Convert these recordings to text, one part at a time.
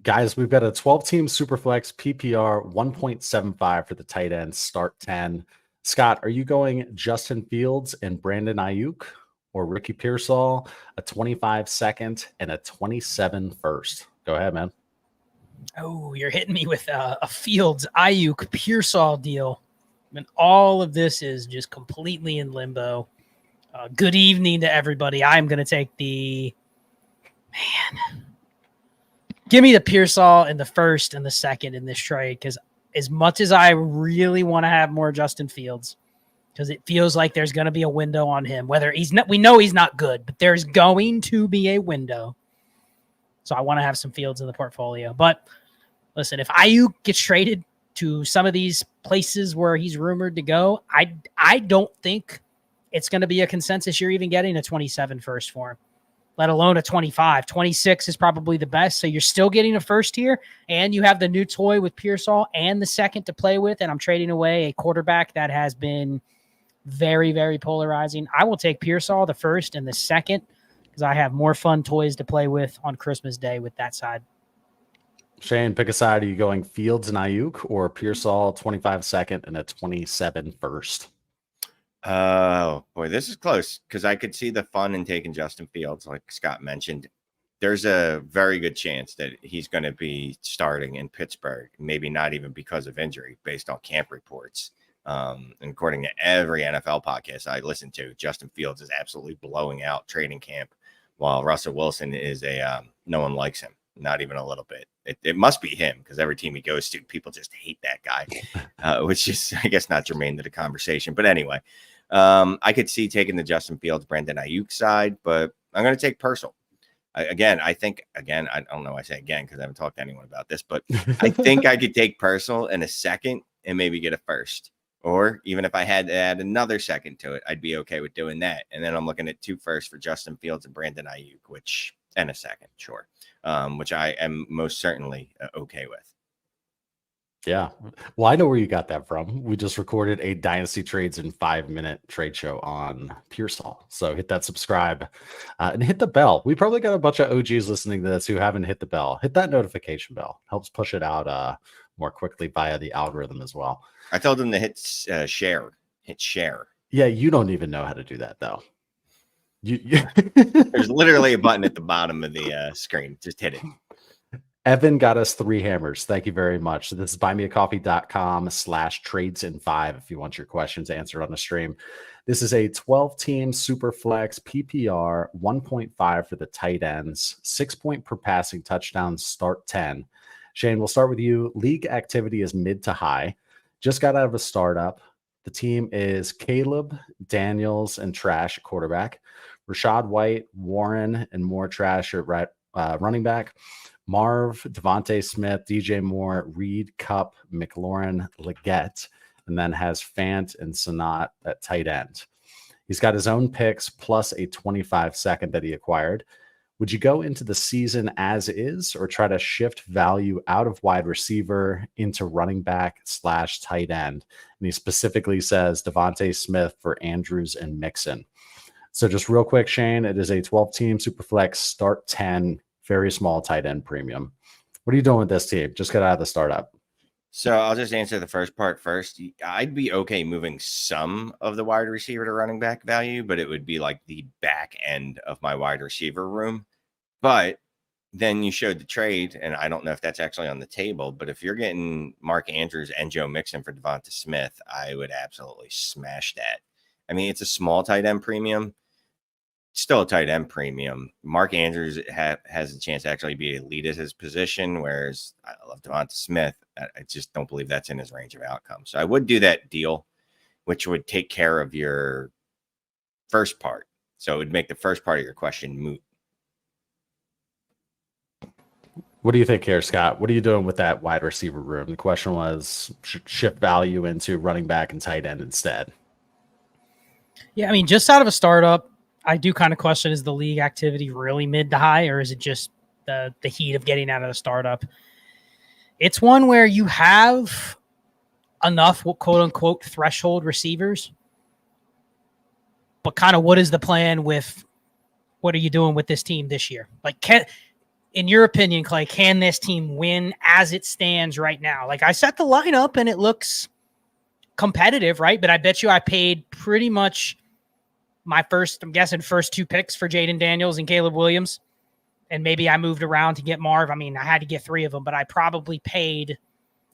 Guys, we've got a 12-team Superflex PPR 1.75 for the tight end, start 10. Scott, are you going Justin Fields and Brandon Ayuk or Ricky Pearsall, a 25 second and a 27 first? Go ahead, man. Oh, you're hitting me with a Fields, Ayuk, Pearsall deal. I mean, all of this is just completely in limbo. Good evening to everybody. I'm going to take give me the Pearsall in the first and the second in this trade, because as much as I really want to have more Justin Fields, because it feels like there's going to be a window on him, whether he's not, we know he's not good, but there's going to be a window. So I want to have some Fields in the portfolio. But listen, if Ayuk gets traded to some of these places where he's rumored to go, I don't think it's going to be a consensus you're even getting a 27 first for him, let alone a 25. 26 is probably the best. So you're still getting a first here, and you have the new toy with Pearsall and the second to play with, and I'm trading away a quarterback that has been very, very polarizing. I will take Pearsall the first and the second because I have more fun toys to play with on Christmas Day with that side. Shane, pick a side. Are you going Fields and Ayuk or Pearsall 25 second and a 27 first? Oh, boy, this is close because I could see the fun in taking Justin Fields, like Scott mentioned. There's a very good chance that he's going to be starting in Pittsburgh, maybe not even because of injury, based on camp reports. And according to every NFL podcast I listen to, Justin Fields is absolutely blowing out training camp, while Russell Wilson is no one likes him, not even a little bit. It must be him because every team he goes to, people just hate that guy, which is, I guess, not germane to the conversation. But anyway, I could see taking the Justin Fields, Brandon Ayuk side, but I'm going to take Pearsall. I don't know why I say again because I haven't talked to anyone about this, but I think I could take Pearsall in a second and maybe get a first. Or even if I had to add another second to it, I'd be okay with doing that. And then I'm looking at 2 firsts for Justin Fields and Brandon Ayuk, and a second, sure, which I am most certainly okay with. Yeah. Well, I know where you got that from. We just recorded a Dynasty Trades in 5-minute trade show on Pearsall. So hit that subscribe and hit the bell. We probably got a bunch of OGs listening to this who haven't hit the bell. Hit that notification bell. Helps push it out more quickly via the algorithm as well. I told them to hit share. Hit share. Yeah, you don't even know how to do that, though. There's literally a button at the bottom of the screen. Just hit it. Evan got us 3 hammers. Thank you very much. So this is buymeacoffee.com/trades-in-5 if you want your questions answered on the stream. This is a 12-team Superflex PPR 1.5 for the tight ends, 6-point per passing touchdowns, start 10. Shane, we'll start with you. League activity is mid to high. Just got out of a startup. The team is Caleb, Daniels, and Trash at quarterback. Rashad White, Warren, and more Trash at running back. Marv, Devontae Smith, DJ Moore, Reed, Cup, McLaurin, Leggett, and then has Fant and Sanat at tight end. He's got his own picks plus a 25 second that he acquired. Would you go into the season as is or try to shift value out of wide receiver into running back / tight end? And he specifically says Devontae Smith for Andrews and Mixon. So just real quick, Shane, it is a 12-team Superflex start 10, very small tight end premium. What are you doing with this team? Just got out of the startup. So I'll just answer the first part first. I'd be okay moving some of the wide receiver to running back value, but it would be like the back end of my wide receiver room. But then you showed the trade, and I don't know if that's actually on the table, but if you're getting Mark Andrews and Joe Mixon for Devonta Smith, I would absolutely smash that. I mean, it's a small tight end premium. Still a tight end premium. Mark Andrews has a chance to actually be elite at his position, whereas I love Devonta Smith. I just don't believe that's in his range of outcomes. So I would do that deal, which would take care of your first part. So it would make the first part of your question moot. What do you think here, Scott? What are you doing with that wide receiver room? The question was shift value into running back and tight end instead. Yeah, I mean, just out of a startup, I do kind of question, is the league activity really mid to high, or is it just the heat of getting out of the startup? It's one where you have enough quote unquote threshold receivers, but kind of what is the plan with what are you doing with this team this year? Like, in your opinion, Clay, can this team win as it stands right now? Like I set the lineup and it looks competitive, right? But I bet you I paid pretty much my first 2 picks for Jaden Daniels and Caleb Williams. And maybe I moved around to get Marv. I mean, I had to get 3 of them, but I probably paid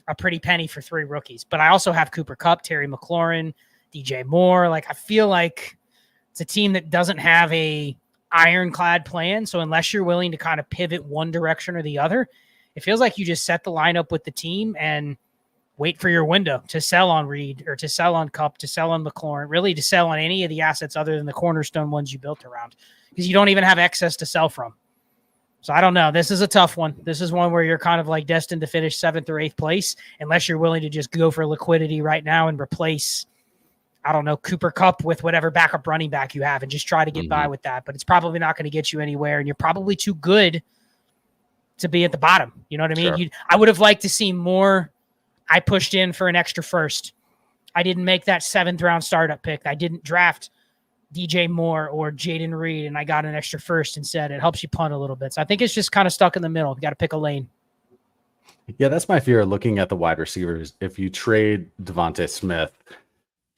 a pretty penny for 3 rookies. But I also have Cooper Kupp, Terry McLaurin, DJ Moore. Like I feel like it's a team that doesn't have a ironclad plan. So unless you're willing to kind of pivot one direction or the other, it feels like you just set the lineup with the team and wait for your window to sell on Reed or to sell on Kupp, to sell on McLaurin, really to sell on any of the assets other than the cornerstone ones you built around, because you don't even have excess to sell from. So I don't know. This is a tough one. This is one where you're kind of like destined to finish 7th or 8th place unless you're willing to just go for liquidity right now and replace, I don't know, Cooper Kupp with whatever backup running back you have and just try to get by with that. But it's probably not going to get you anywhere, and you're probably too good to be at the bottom. You know what I mean? Sure. I would have liked to see more. I pushed in for an extra first. I didn't make that 7th round startup pick. I didn't draft DJ Moore or Jaden Reed, and I got an extra first instead. It helps you punt a little bit. So I think it's just kind of stuck in the middle. You got to pick a lane. Yeah, that's my fear looking at the wide receivers. If you trade Devontae Smith,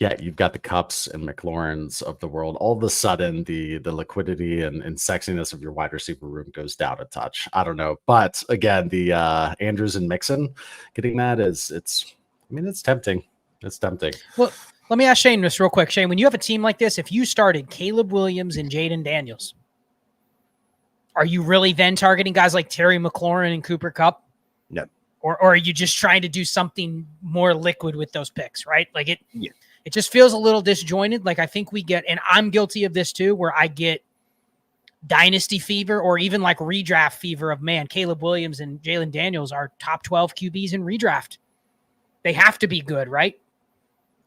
yeah, you've got the Kupps and McLaurins of the world. All of a sudden, the liquidity and sexiness of your wide receiver room goes down a touch. I don't know. But again, the Andrews and Mixon getting that it's tempting. It's tempting. Well, let me ask Shane this real quick. Shane, when you have a team like this, if you started Caleb Williams and Jaden Daniels, are you really then targeting guys like Terry McLaurin and Cooper Kupp? No. Or are you just trying to do something more liquid with those picks, right? Like it just feels a little disjointed. Like I think we get, and I'm guilty of this too, where I get dynasty fever or even like redraft fever of, man, Caleb Williams and Jalen Daniels are top 12 QBs in redraft. They have to be good, right?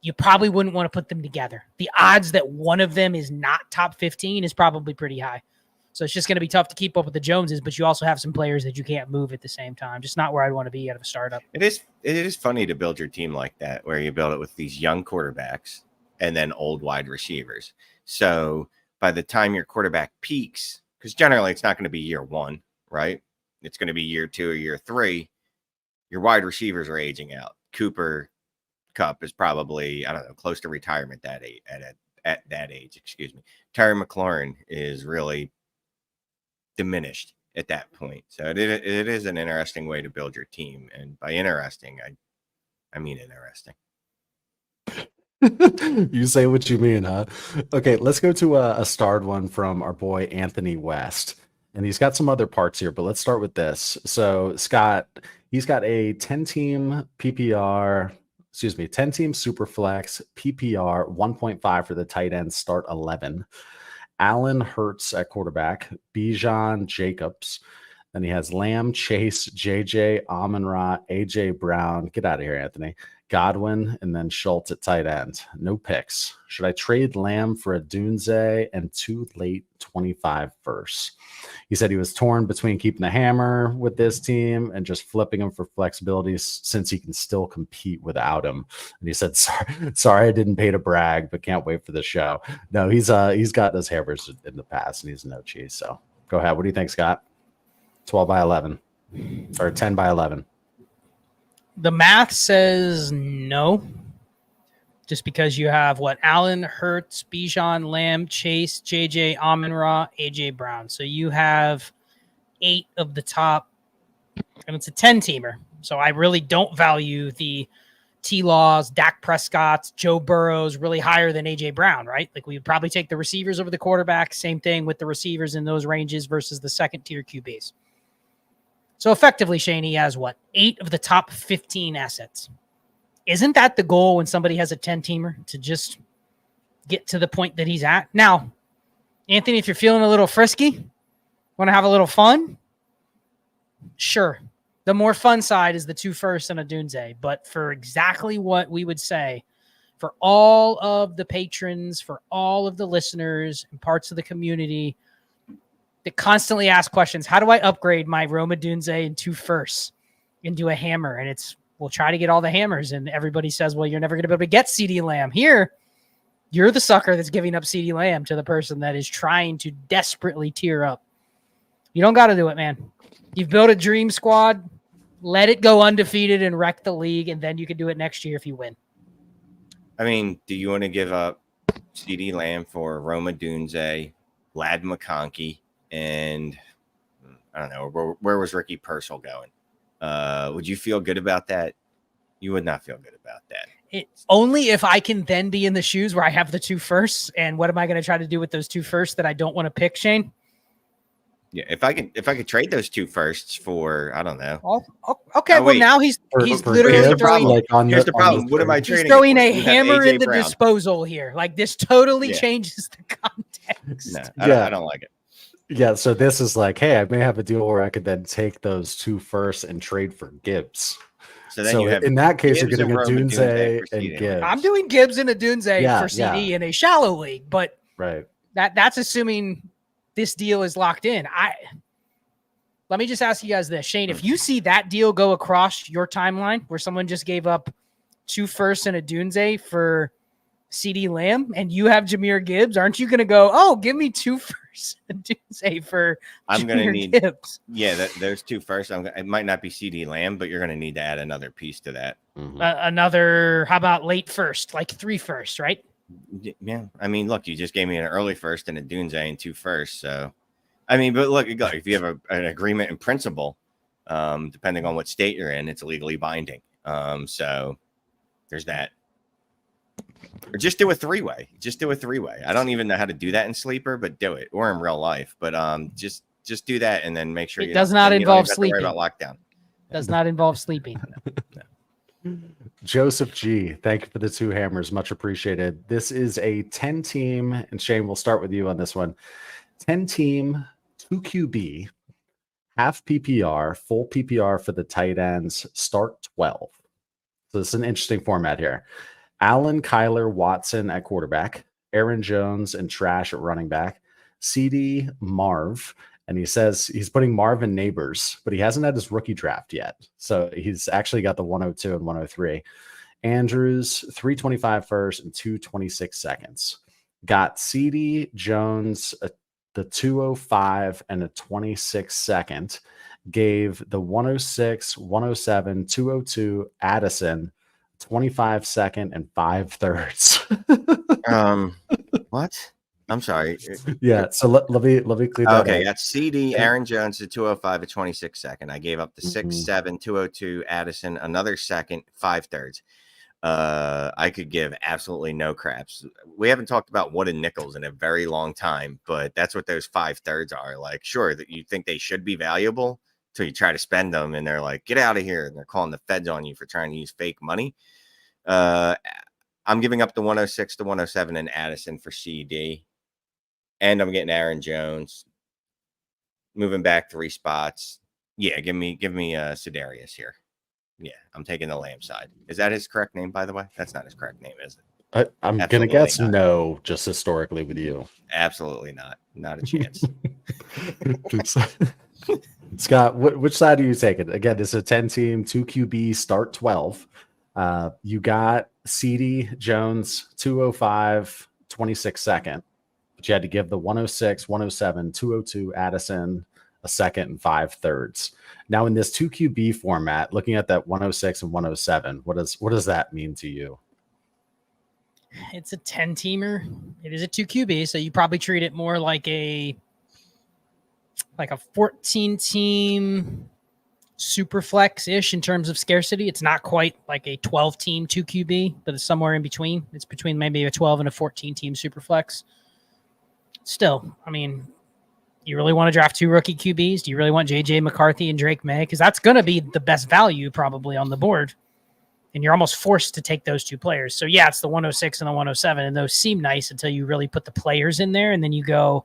You probably wouldn't want to put them together. The odds that one of them is not top 15 is probably pretty high. So it's just going to be tough to keep up with the Joneses, but you also have some players that you can't move at the same time. Just not where I'd want to be out of a startup. It is funny to build your team like that, where you build it with these young quarterbacks and then old wide receivers. So by the time your quarterback peaks, because generally it's not going to be year 1, right? It's going to be year 2 or year 3. Your wide receivers are aging out. Cooper Kupp is probably, I don't know, close to retirement at that age. Excuse me. Terry McLaurin is really diminished at that point. So it is an interesting way to build your team. And by interesting, I mean interesting. You say what you mean, huh? Okay, let's go to a starred one from our boy Anthony West. And he's got some other parts here, but let's start with this. So Scott, he's got a 10-team PPR, 10-team Superflex PPR 1.5 for the tight end, start 11. Allen Hurts at quarterback, Bijan Jacobs. Then he has Lamb, Chase, JJ, Amon-Ra, AJ Brown. Get out of here, Anthony. Godwin, and then Schultz at tight end. No picks. Should I trade Lamb for a Dunze and 2 late 25 firsts? He said he was torn between keeping the hammer with this team and just flipping him for flexibility since he can still compete without him. And he said, sorry, I didn't pay to brag, but can't wait for the show. No, he's got those hammers in the past and he's no cheese. So go ahead. What do you think, Scott? 12 by 11 or 10 by 11? The math says no, just because you have Allen, Hurts, Bijan, Lamb, Chase, JJ, Amon-Ra, AJ Brown. So you have 8 of the top, and it's a 10-teamer. So I really don't value the T-Laws, Dak Prescott's, Joe Burrow's really higher than AJ Brown, right? Like we would probably take the receivers over the quarterback. Same thing with the receivers in those ranges versus the second-tier QBs. So effectively, Shane, he has 8 of the top 15 assets. Isn't that the goal when somebody has a 10-teamer, to just get to the point that he's at? Now, Anthony, if you're feeling a little frisky, want to have a little fun, sure. The more fun side is the 2 firsts and a Dunze. But for exactly what we would say, for all of the patrons, for all of the listeners and parts of the community that constantly ask questions, how do I upgrade my Roma Dunze and 2 firsts into a hammer? And we'll try to get all the hammers. And everybody says, well, you're never going to be able to get CeeDee Lamb. Here, you're the sucker that's giving up CeeDee Lamb to the person that is trying to desperately tier up. You don't got to do it, man. You've built a dream squad. Let it go undefeated and wreck the league, and then you can do it next year if you win. I mean, do you want to give up CeeDee Lamb for Roma Dunze, Lad McConkey, and I don't know, where was Ricky Purcell going? Would you feel good about that? You would not feel good about that. Only if I can then be in the shoes where I have the 2 firsts. And what am I going to try to do with those 2 firsts that I don't want to pick, Shane? Yeah, if I could trade those 2 firsts for, I don't know. Okay, well wait. now he's For literally Gibbs, throwing. like Here's the problem. What am I He's trading? throwing a You have hammer AJ in the Brown. disposal here. Like this totally Yeah. changes the context. No, Yeah. I don't like it. Yeah, so this is like, hey, I may have a deal where I could then take those 2 firsts and trade for Gibbs. So then So you have in that case, Gibbs you're getting a and Roma Dunze Dunze for and CeeDee. Gibbs. I'm doing Gibbs and a Dunze Yeah, for CD in a shallow league, but right. that's assuming this deal is locked in. Let me just ask you guys this, Shane, if you see that deal go across your timeline where someone just gave up 2 firsts and a Dunze for CeeDee Lamb and you have Jahmyr Gibbs, aren't you going to go, oh, give me 2 firsts and Dunze for I'm going to Jahmyr need Gibbs? Yeah, those 2 firsts. It might not be CeeDee Lamb, but you're going to need to add another piece to that. Mhm. Another, how about late first, like 3 firsts, right? Yeah, I mean, look, you just gave me an early first and a Dunze and 2 firsts. So, I mean, but look, if you have an agreement in principle, depending on what state you're in, it's legally binding. So there's that. Or just do a 3-way. Just do a 3-way. I don't even know how to do that in Sleeper, but do it, or in real life. But just do that, and then make sure It does not you don't involve even have to worry sleeping. about lockdown. Does not involve sleeping. Joseph G, thank you for the 2 hammers. Much appreciated. This is a 10-team, and Shane, we'll start with you on this one. 10-team, 2 QB, half PPR, full PPR for the tight ends, start 12. So this is an interesting format here. Allen, Kyler, Watson at quarterback, Aaron Jones and Trash at running back, CD, Marv, and he says he's putting Marv and Nabers, but he hasn't had his rookie draft yet. So he's actually got the 102 and 103. Andrews, 325 first and 226 seconds. Got CD, Jones, the 205 and a 26 second. Gave the 106, 107, 202 Addison 25 second and 5 thirds. What? I'm sorry. Yeah. So let me clear that Okay, up. that's CD, Aaron Jones, the 205 at 26 second. I gave up the 6'7", 202 Addison, another second, 5 thirds. I could give absolutely no craps. We haven't talked about wooden nickels in a very long time, but that's what those 5 thirds are. Like, sure, that you think they should be valuable till you try to spend them, and they're like, get out of here, and they're calling the feds on you for trying to use fake money. I'm giving up the 106 to 107 and Addison for CD. And I'm getting Aaron Jones, moving back 3 spots. Yeah, give me Sedarius here. Yeah, I'm taking the Lamb side. Is that his correct name, by the way? That's not his correct name, is it? I'm going to Absolutely guess not. no, just historically with you. Absolutely not. Not a chance. Scott, which side are you taking? Again, this is a 10-team, 2 QB, start 12. You got CD, Jones, 205, 26 second. But you had to give the 106, 107, 202 Addison a second and 5 thirds. Now in this 2 QB format, looking at that 106 and 107, what does that mean to you? It's a 10-teamer. It is a 2 QB, so you probably treat it more like a 14-team super flex-ish in terms of scarcity. It's not quite like a 12-team 2 QB, but it's somewhere in between. It's between maybe a 12 and a 14-team super flex. Still, I mean, you really want to draft 2 rookie QBs? Do you really want JJ McCarthy and Drake May? Because that's going to be the best value probably on the board. And you're almost forced to take those 2 players. So yeah, it's the 106 and the 107, and those seem nice until you really put the players in there, and then you go,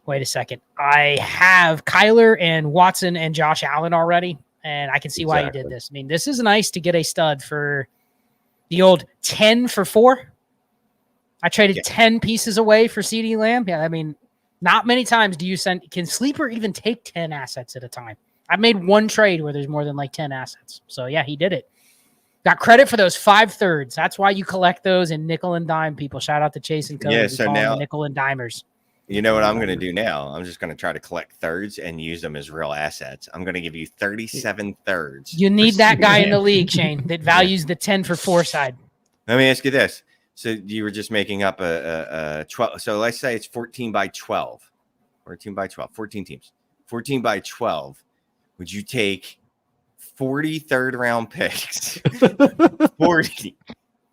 wait a second. I have Kyler and Watson and Josh Allen already, and I can see why you did this. I mean, this is nice to get a stud for the old 10 for 4. I traded 10 pieces away for CD Lamb. Yeah, I mean, not many times do you can Sleeper even take 10 assets at a time? I've made 1 trade where there's more than like 10 assets. So yeah, he did it. Got credit for those 5 thirds. That's why you collect those in nickel and dime, people. Shout out to Chase and Co. Yeah, so now nickel and dimers. You know what I'm going to do now? I'm just going to try to collect thirds and use them as real assets. I'm going to give you 37 thirds. You need that guy in the league, Shane, that values the 10 for 4 side. Let me ask you this. So you were just making up a 12. So let's say it's 14 by 12. 14 by 12. 14 teams. 14 by 12. Would you take 40 third-round picks, 40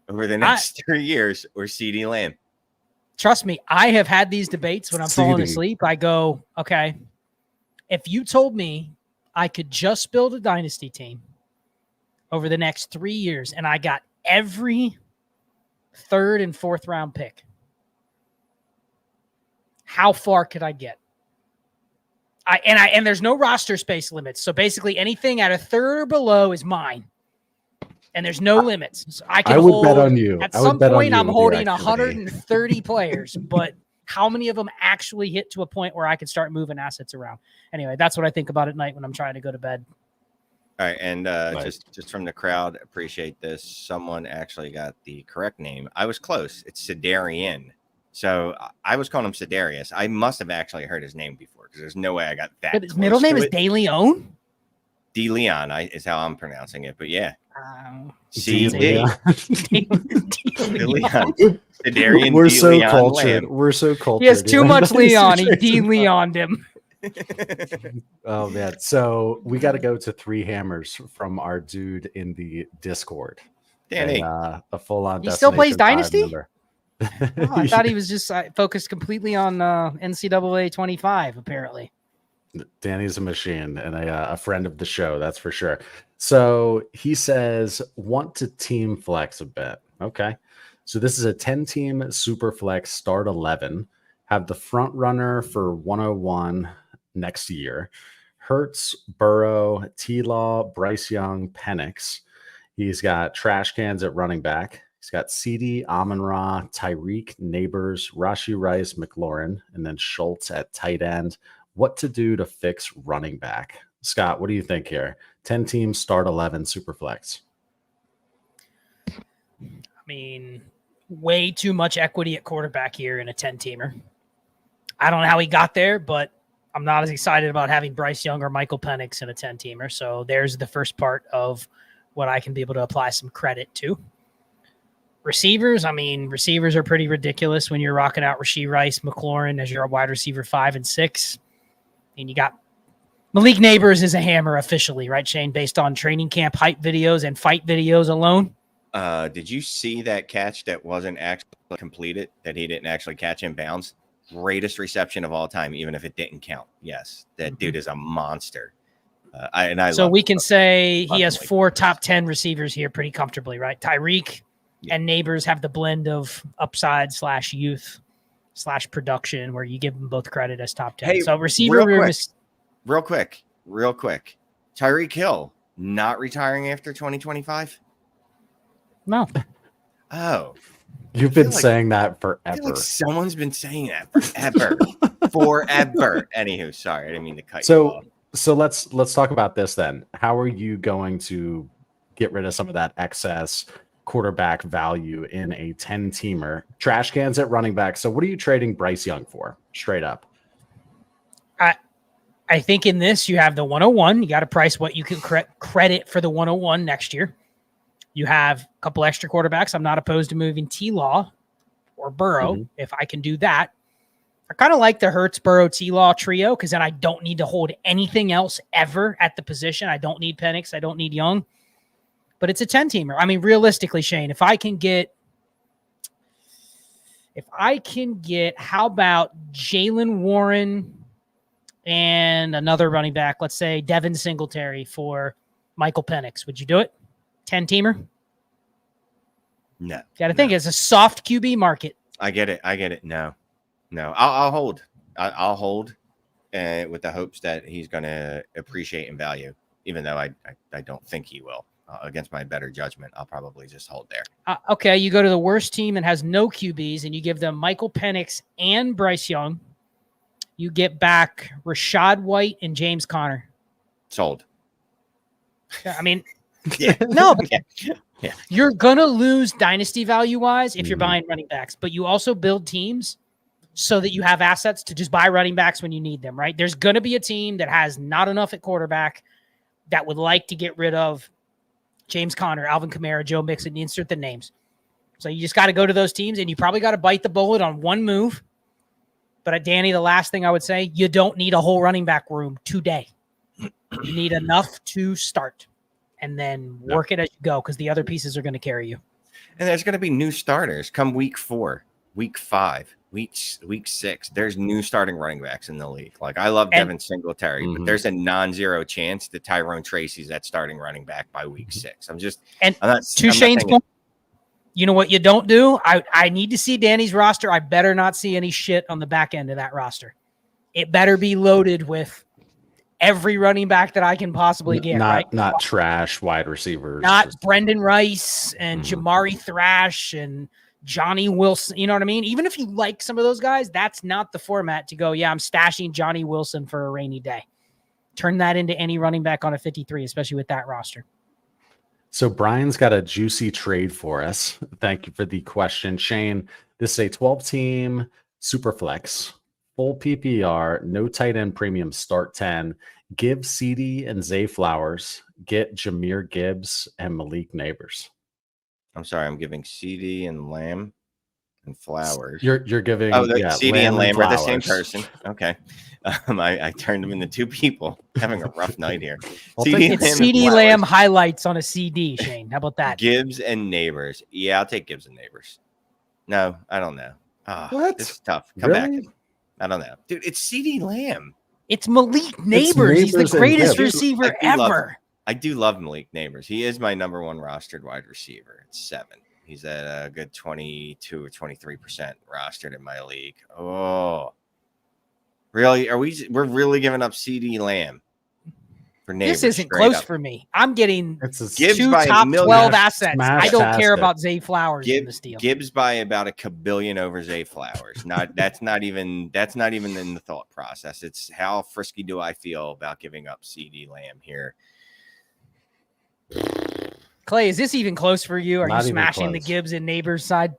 over the next 3 years, or CeeDee Lamb? Trust me, I have had these debates when I'm falling asleep. I go, okay, if you told me I could just build a dynasty team over the next 3 years and I got every third and fourth round pick, how far could I get? And there's no roster space limits. So basically anything at a third or below is mine. And there's no limits. So I would bet on you. At some point, I'm holding 130 players, but how many of them actually hit to a point where I can start moving assets around? Anyway, that's what I think about at night when I'm trying to go to bed. All right, and just from the crowd, appreciate this. Someone actually got the correct name. I was close. It's Sedarian. So I was calling him Sedarius. I must have actually heard his name before because there's no way I got that. But his middle name is De Leon? De Leon is how I'm pronouncing it, but yeah. CD. Leon. Sedarian. We're so cultured. We're so cultured. He has too much Leon. He De Leoned him. Oh man. So we got to go to 3 hammers from our dude in the Discord. Danny. A full-on. He still plays Dynasty? I thought he was just focused completely on NCAA 25, apparently. Danny's a machine and a friend of the show, that's for sure. So he says, want to team flex a bit. Okay. So this is a 10-team super flex start 11. Have the front runner for 101 next year. Hurts, Burrow, T-Law, Bryce Young, Penix. He's got trash cans at running back. He's got CD, Amon-Ra, Tyreek, Nabers, Rashee Rice, McLaurin, and then Schultz at tight end. What to do to fix running back? Scott, what do you think here? 10 teams, start 11, super flex. I mean, way too much equity at quarterback here in a 10-teamer. I don't know how he got there, but I'm not as excited about having Bryce Young or Michael Penix in a 10-teamer. So there's the first part of what I can be able to apply some credit to. Receivers, I mean, receivers are pretty ridiculous when you're rocking out Rashee Rice, McLaurin as your wide receiver 5 and 6. And you got Malik Nabers is a hammer officially, right, Shane, based on training camp hype videos and fight videos alone. Did you see that catch that wasn't actually completed, that he didn't actually catch in bounds? Greatest reception of all time, even if it didn't count. Yes, that dude is a monster. So we can say he has 4 top 10 receivers here pretty comfortably, right? Tyreek and Nabers have the blend of upside / youth / production where you give them both credit as top 10. Hey, so receiver real quick. Tyreek Hill not retiring after 2025? No. Oh. You've been saying that forever. I feel like someone's been saying that forever. Forever. Anywho, sorry, I didn't mean to cut you off. So let's talk about this then. How are you going to get rid of some of that excess quarterback value in a 10-teamer? Trash cans at running back. So what are you trading Bryce Young for? Straight up. I think in this you have the 101. You got to price what you can credit for the 101 next year. You have a couple extra quarterbacks. I'm not opposed to moving T-Law or Burrow if I can do that. I kind of like the Hurts, Burrow, T-Law trio because then I don't need to hold anything else ever at the position. I don't need Penix. I don't need Young. But it's a 10-teamer. I mean, realistically, Shane, if I can get, how about Jaylen Warren and another running back, let's say Devin Singletary for Michael Penix, would you do it? 10-teamer? No. Got to think it's a soft QB market. I get it. No. I'll hold. I'll hold with the hopes that he's going to appreciate in value, even though I don't think he will. Against my better judgment, I'll probably just hold there. Okay, you go to the worst team and has no QBs, and you give them Michael Penix and Bryce Young. You get back Rashad White and James Conner. Sold. I mean, yeah. No. Yeah. You're going to lose dynasty value-wise if you're buying running backs, but you also build teams so that you have assets to just buy running backs when you need them, right? There's going to be a team that has not enough at quarterback that would like to get rid of James Conner, Alvin Kamara, Joe Mixon, insert the names. So you just got to go to those teams, and you probably got to bite the bullet on one move. But Danny, the last thing I would say, you don't need a whole running back room today. You need enough to start, and then work it as you go, because the other pieces are going to carry you. And there's going to be new starters come week 4, week 5, week 6. There's new starting running backs in the league. Like, I love Devin Singletary, but there's a non-zero chance that Tyrone Tracy's that starting running back by week 6. I'm not to Shane's point. You know what you don't do? I need to see Danny's roster. I better not see any shit on the back end of that roster. It better be loaded with every running back that I can possibly get. Not trash wide receivers. Not Brendan Rice and Jamari Thrash and Johnny Wilson. You know what I mean? Even if you like some of those guys, that's not the format to go, I'm stashing Johnny Wilson for a rainy day. Turn that into any running back on a 53, especially with that roster. So Brian's got a juicy trade for us. Thank you for the question, Shane. This is a 12-team super flex, full PPR, no tight end premium, start 10. Give CD and Zay Flowers. Get Jahmyr Gibbs and Malik Nabers. I'm sorry, I'm giving CD and Lamb and Flowers. You're giving CD and Lamb are the same person. Okay. I turned them into two people. Having a rough night here. CD Lamb highlights on a CD, Shane. How about that? Gibbs and Nabers. Yeah, I'll take Gibbs and Nabers. No, I don't know. What? This is tough. Come back. I don't know. Dude, it's CD Lamb. It's Malik Nabers. He's the greatest receiver ever. I do love Malik Nabers. He is my number 1 rostered wide receiver. It's 7. He's at a good 22 or 23% rostered in my league. Oh, really? We're really giving up CD Lamb for Nabers? This isn't close for me. I'm getting Gibbs 2 by top 12 assets. I don't care about Zay Flowers in this deal. Gibbs by about a kabillion over Zay Flowers. That's not even in the thought process. It's how frisky do I feel about giving up CD Lamb here? Clay, is this even close for you? Are Not you smashing the Gibbs and Nabers side?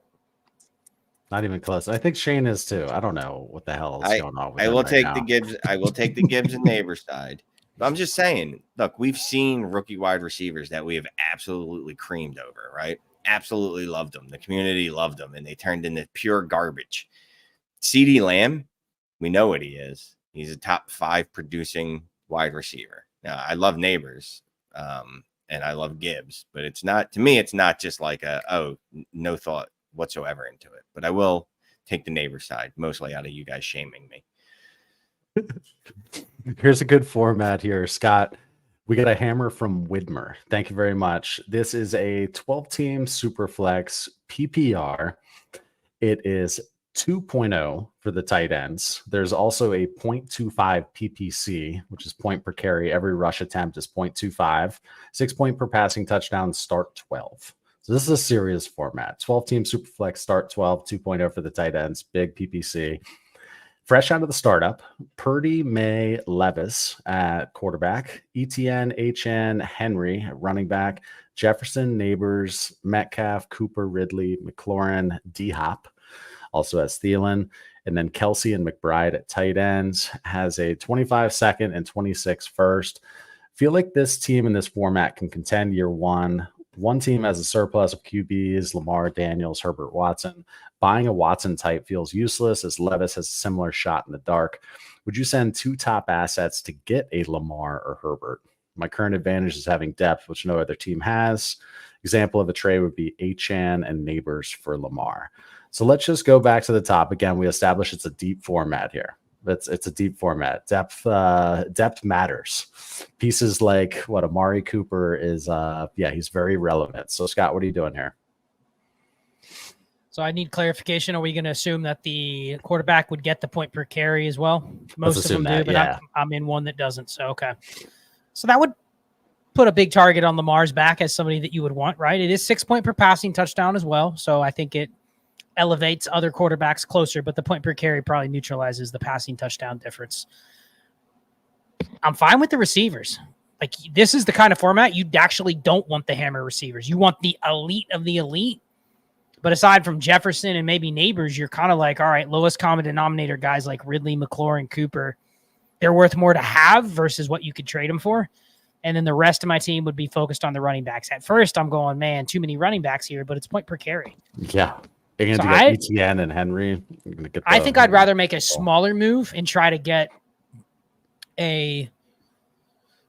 Not even close. I think Shane is too. I don't know what the hell is going on with I will take now. the Gibbs. I will take the Gibbs and Nabers side. But I'm just saying, look, we've seen rookie wide receivers that we have absolutely creamed over, right? Absolutely loved them. The community loved them, and they turned into pure garbage. CD Lamb, we know what he is. He's a top 5 producing wide receiver. Now, I love Nabers. And I love Gibbs, but it's not, to me, it's not just like no thought whatsoever into it. But I will take the Neighbor side, mostly out of you guys shaming me. Here's a good format here, Scott. We got a hammer from Widmer. Thank you very much. This is a 12-team Superflex PPR. It is 2.0 for the tight ends. There's also a 0.25 PPC, which is point per carry. Every rush attempt is 0.25. 6 point per passing touchdown, start 12. So this is a serious format. 12-team Superflex, start 12, 2.0 for the tight ends, big PPC. Fresh out of the startup, Purdy, May, Levis at quarterback, ETN, HN, Henry at running back, Jefferson, Nabers, Metcalf, Cooper, Ridley, McLaurin, D-Hop. Also has Thielen, and then Kelsey and McBride at tight ends. Has a 25 second and 26 first. Feel like this team in this format can contend year one. One team has a surplus of QBs, Lamar, Daniels, Herbert, Watson. Buying a Watson type feels useless as Levis has a similar shot in the dark. Would you send 2 top assets to get a Lamar or Herbert? My current advantage is having depth, which no other team has. Example of a trade would be Achan and Nabers for Lamar. So let's just go back to the top. Again, we established it's a deep format here. It's a deep format. Depth matters. Pieces like Amari Cooper is, he's very relevant. So Scott, what are you doing here? So I need clarification. Are we going to assume that the quarterback would get the point per carry as well? Most of them do, but I'm in one that doesn't. So, okay. So that would put a big target on Lamar's back as somebody that you would want, right? It is 6 point per passing touchdown as well. So I think it elevates other quarterbacks closer, but the point per carry probably neutralizes the passing touchdown difference. I'm fine with the receivers. Like, this is the kind of format you actually don't want the hammer receivers. You want the elite of the elite, But aside from Jefferson and maybe Nabers, you're kind of like, all right, lowest common denominator guys like Ridley, McLaurin, Cooper, they're worth more to have versus what you could trade them for. And then the rest of my team would be focused on the running backs. At first, I'm going, man, too many running backs here, but it's point per carry. Yeah. And so you got ETN and Henry. I think I'd rather make a smaller move and try to get a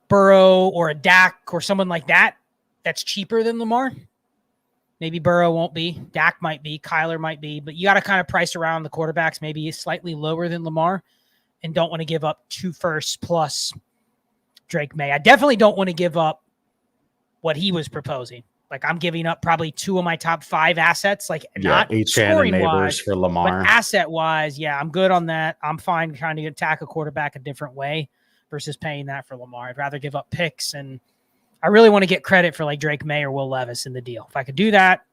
Burrow or a Dak or someone like that that's cheaper than Lamar. Maybe Burrow won't be. Dak might be. Kyler might be. But you got to kind of price around the quarterbacks maybe slightly lower than Lamar and don't want to give up 2 firsts plus Drake May. I definitely don't want to give up what he was proposing. Like I'm giving up probably 2 of my top 5 assets, like not scoring wise for Lamar, but asset wise. Yeah, I'm good on that. I'm fine trying to attack a quarterback a different way versus paying that for Lamar. I'd rather give up picks, and I really want to get credit for like Drake May or Will Levis in the deal. If I could do that,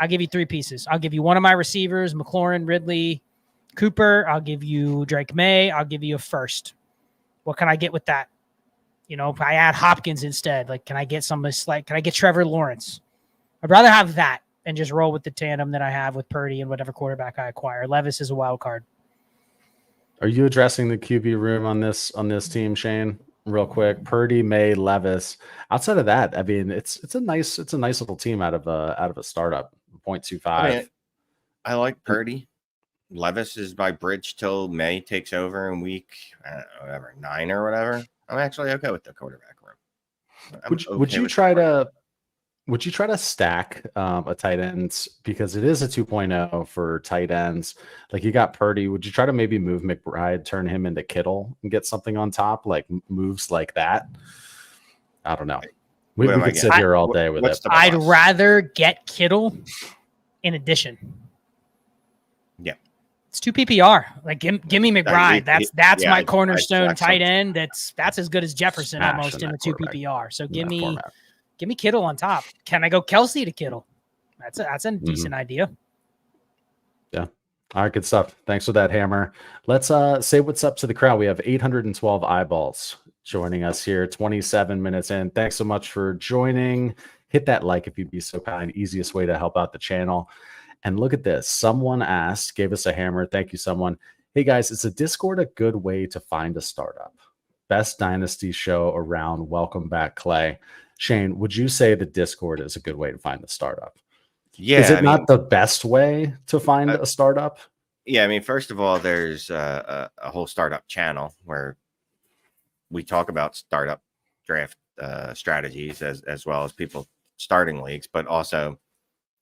I'll give you 3 pieces. I'll give you one of my receivers, McLaurin, Ridley, Cooper. I'll give you Drake May. I'll give you a first. What can I get with that? You know, if I add Hopkins instead, like, can I get somebody like, can I get Trevor Lawrence? I'd rather have that and just roll with the tandem that I have with Purdy and whatever quarterback I acquire. Levis is a wild card. Are you addressing the QB room on this team, Shane? Real quick, Purdy, May, Levis. Outside of that, I mean, it's a nice little team out of a startup. 0.25. I like Purdy. Levis is my bridge till May takes over in week 9 or whatever. I'm actually okay with the quarterback room. Would you try to stack a tight ends, because it is a 2.0 for tight ends? Like you got Purdy. Would you try to maybe move McBride, turn him into Kittle, and get something on top, like moves like that? I don't know. We could sit here all day with it. I'd rather get Kittle in addition. Yeah. It's 2 PPR. Like give me McBride. That's my cornerstone tight end. That's as good as Jefferson almost in the 2 PPR. So give me Kittle on top. Can I go Kelsey to Kittle? That's a decent idea. Yeah. All right, good stuff. Thanks for that, Hammer. Let's say what's up to the crowd. We have 812 eyeballs joining us here, 27 minutes in. Thanks so much for joining. Hit that like if you'd be so kind. Easiest way to help out the channel. And look at this. Someone asked, gave us a hammer. Thank you, someone. Hey, guys, is a Discord a good way to find a startup? Best Dynasty show around. Welcome back, Clay. Shane, would you say the Discord is a good way to find a startup? Yeah. Is it not the best way to find a startup? Yeah. I mean, first of all, there's a whole startup channel where we talk about startup draft strategies as well as people starting leagues. But also,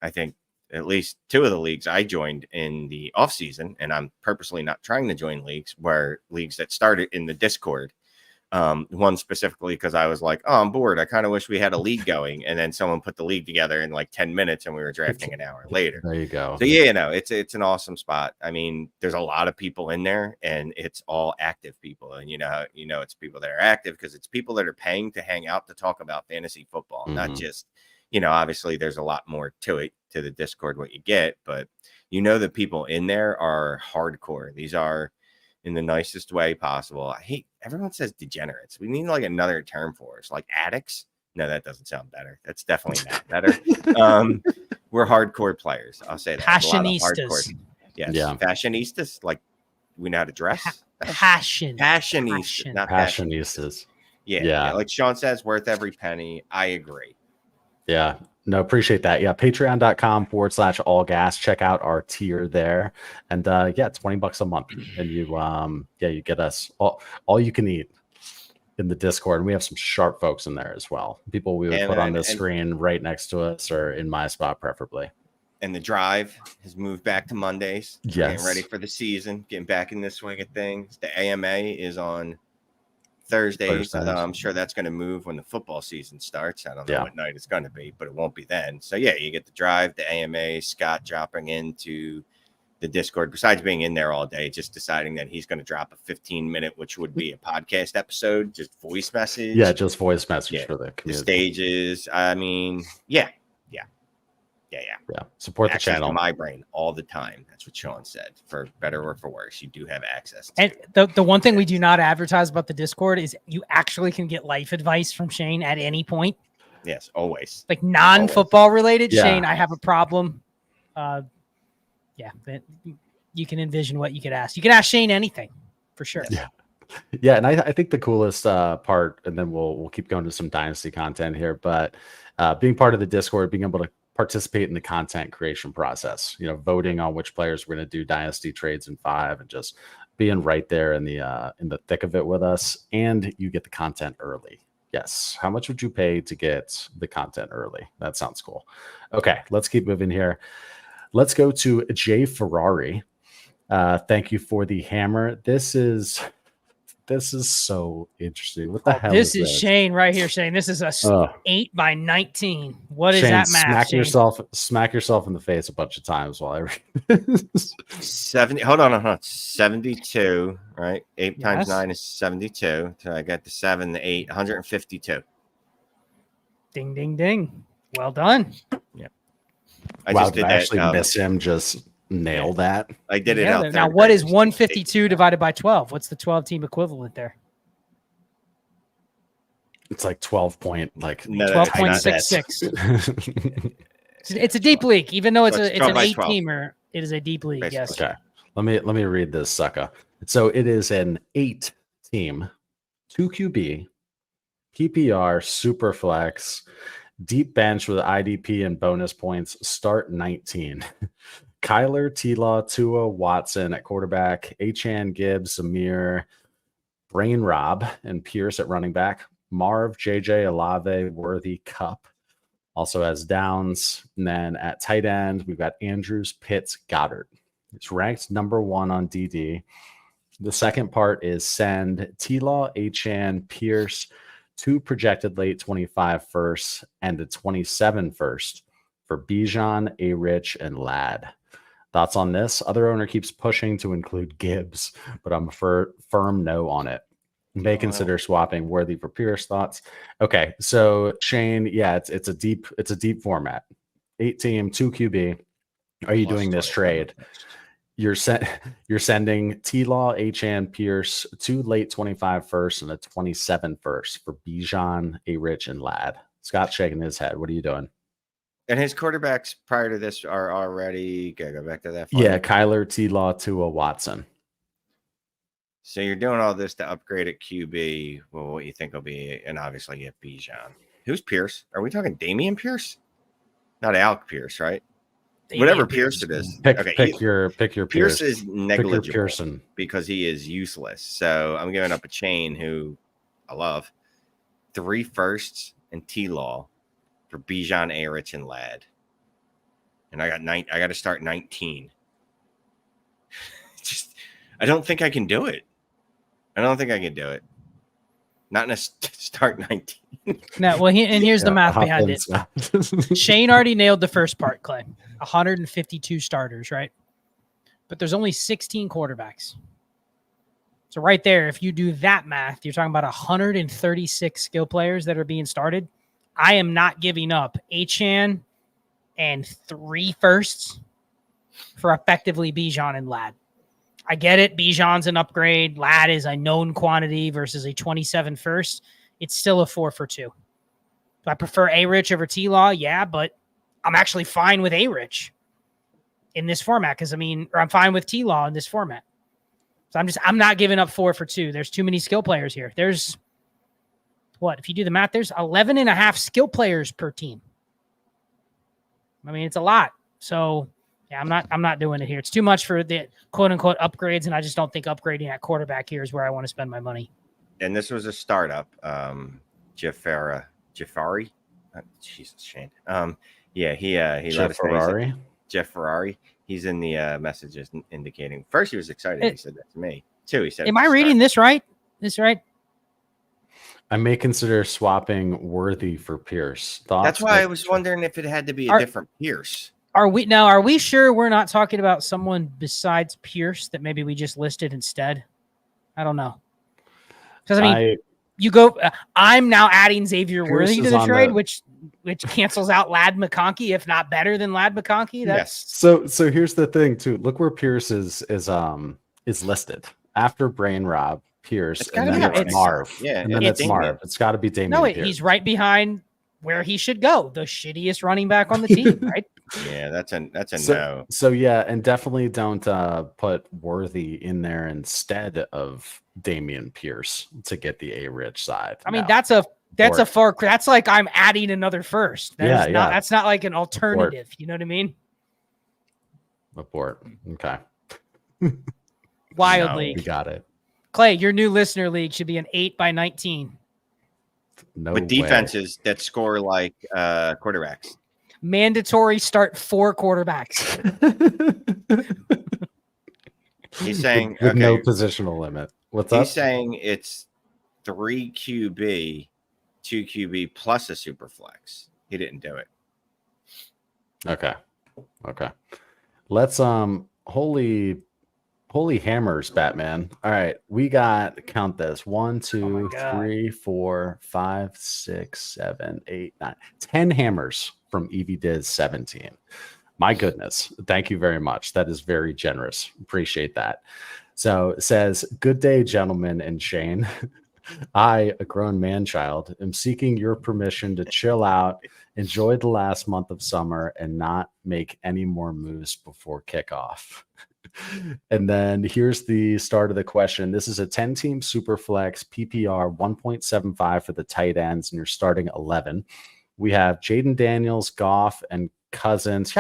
I think at least 2 of the leagues I joined in the off season, and I'm purposely not trying to join leagues, were leagues that started in the Discord. One specifically because I was like, oh, I'm bored. I kind of wish we had a league going. And then someone put the league together in like 10 minutes and we were drafting an hour later. There you go. So yeah, it's an awesome spot. I mean, there's a lot of people in there and it's all active people. And it's people that are active because it's people that are paying to hang out to talk about fantasy football, not just, obviously there's a lot more to it, to the Discord, what you get, but the people in there are hardcore. These are, in the nicest way possible. I hate, everyone says degenerates. We need like another term for us, like addicts. No, that doesn't sound better. That's definitely not better. We're hardcore players. I'll say that. Fashionistas. Yes. Yeah. Fashionistas. Like we know how to dress. Fashionistas. Not Fashionistas. Yeah. Like Sean says, worth every penny. I agree. Yeah. No, appreciate that. Yeah. Patreon.com/all gas. Check out our tier there. And $20 a month. And you get us all you can eat in the Discord. And we have some sharp folks in there as well. People we would put on the screen right next to us or in my spot, preferably. And the drive has moved back to Mondays. Yes. Getting ready for the season, getting back in this swing of things. The AMA is on Thursdays. I'm sure that's going to move when the football season starts. I don't know what night it's going to be, but it won't be then. So yeah, you get the drive, the AMA, Scott dropping into the Discord, besides being in there all day, just deciding that he's going to drop a 15-minute, which would be a podcast episode, just voice message. Yeah, just voice message for the community. The stages. I mean, yeah. Support access the channel. To my brain all the time. That's what Sean said. For better or for worse, you do have access to. And the one thing we do not advertise about the Discord is you actually can get life advice from Shane at any point. Yes, always. Like non-football related. Shane, I have a problem. Yeah, you can envision what you could ask. You can ask Shane anything for sure. Yeah, and I think the coolest part, and then we'll keep going to some Dynasty content here, but being part of the Discord, being able to participate in the content creation process, voting on which players we're going to do Dynasty Trades in 5, and just being right there in the thick of it with us, and you get the content early. Yes. How much would you pay to get the content early? That sounds cool. Okay, let's keep moving here. Let's go to Jay Ferrari. Thank you for the hammer. This is so interesting. What the hell this is is this? Shane right here, Shane. This is a 8 by 19. What is Shane, that math? Smack yourself in the face a bunch of times while I read this. 70. Hold on. 72, right? 8 times 9 is 72. So I got the 7, the 8, 152. Ding, ding, ding. Well done. Yeah. I actually miss him. Just nail that. I did it out. Now, what is 152 divided by 12? What's the 12 team equivalent there? It's like 12.66. It's a deep league, even though it's an 8-teamer. It is a deep league. Basically. Yes. Okay. Let me read this sucker. So it is an 8-team, 2 QB, PPR, super flex, deep bench with IDP and bonus points. Start 19. Kyler, T-Law, Tua, Watson at quarterback, Achane, Gibbs, Amir, Brain Rob, and Pierce at running back. Marv, JJ, Olave, Worthy, Cup. Also has Downs. And then at tight end, we've got Andrews, Pitts, Goddard. It's ranked number 1 on DD. The second part is send T-Law, Achane, Pierce, 2 projected late 25 firsts and a 27 first for Bijan, A-Rich, and Ladd. Thoughts on this? Other owner keeps pushing to include Gibbs, but I'm a firm no on it. May consider swapping Worthy for Pierce. Thoughts? Okay, so Shane, yeah, it's a deep format. 8-team, 2 QB. Are you doing this trade? You're sending T-Law, Achane, Pierce, 2 late 25 first and a 27 first for Bijan, A-Rich, and Ladd. Scott's shaking his head. What are you doing? And his quarterbacks prior to this are already go back to that. Yeah, Kyler, T-Law, Tua, Watson. So you're doing all this to upgrade at QB. Well, what you think will be, and obviously you have Bijan. Who's Pierce? Are we talking Damian Pierce? Not Alec Pierce, right? Whatever Pierce it is. Pick your Pierce is negligible Pearson because he is useless. So I'm giving up a chain who I love. 3 firsts and T-Law for Bijan, A-Rich, and Ladd. And I got to start 19. I don't think I can do it. Not in a start 19. No, well, here's the math behind it. Shane already nailed the first part, Clay. 152 starters, right? But there's only 16 quarterbacks. So right there, if you do that math, you're talking about 136 skill players that are being started. I am not giving up Achane and 3 firsts for effectively Bijan and Ladd. I get it. Bijan's an upgrade. Ladd is a known quantity versus a 27 first. It's still a 4 for 2. Do I prefer A-Rich over T-Law? Yeah, but I'm actually fine with A-Rich in this format or I'm fine with T-Law in this format. So I'm not giving up 4 for 2. There's too many skill players here. There's if you do the math, there's 11 and a half skill players per team. I mean, it's a lot. So yeah, I'm not doing it here. It's too much for the quote unquote upgrades, and I just don't think upgrading at quarterback here is where I want to spend my money. And this was a startup. Jafari. Jesus, Shane. Yeah, he let us know. Jeff Ferrari. He's in the messages indicating. First, he was excited. He said that to me. 2, he said. Am I reading this right? I may consider swapping Worthy for Pierce. Thoughts? That's why I was wondering if it had to be a different Pierce. Are we sure we're not talking about someone besides Pierce that maybe we just listed instead? I don't know. Because you go. I'm now adding Xavier Worthy to the trade, which cancels out Ladd McConkey, if not better than Ladd McConkey. Yes. So here's the thing too. Look where Pierce is listed after Brain Rob, Pierce, and then it's Marv. Yeah, and then it's Marv. It's got to be Damian. No, he's right behind where he should go. The shittiest running back on the team, right? Yeah, that's a no. So yeah, and definitely don't put Worthy in there instead of Damian Pierce to get the A-Rich side. I mean, No. that's like I'm adding another first. That's not like an alternative. You know what I mean? Abort. Okay. Wild No. league. We got it. Clay, your new listener league should be an 8x19. No With way. defenses that score like quarterbacks. Mandatory start 4 quarterbacks. He's saying with no positional limit. What's up? He's saying it's 3 QB, 2 QB plus a super flex. He didn't do it. Okay. Let's holy hammers, Batman. All right, we got, count this, 1, 2, 3, 4, 5, 6, 7, 8, 9, 10 hammers from EVDiz 17. My goodness, thank you very much. That is very generous. Appreciate that. So it says, good day, gentlemen and Shane. I, a grown man-child, am seeking your permission to chill out, enjoy the last month of summer, and not make any more moves before kickoff. And then here's the start of the question. This is a 10-team super flex PPR 1.75 for the tight ends, and you're starting 11. We have Jaden Daniels, Goff, and Cousins.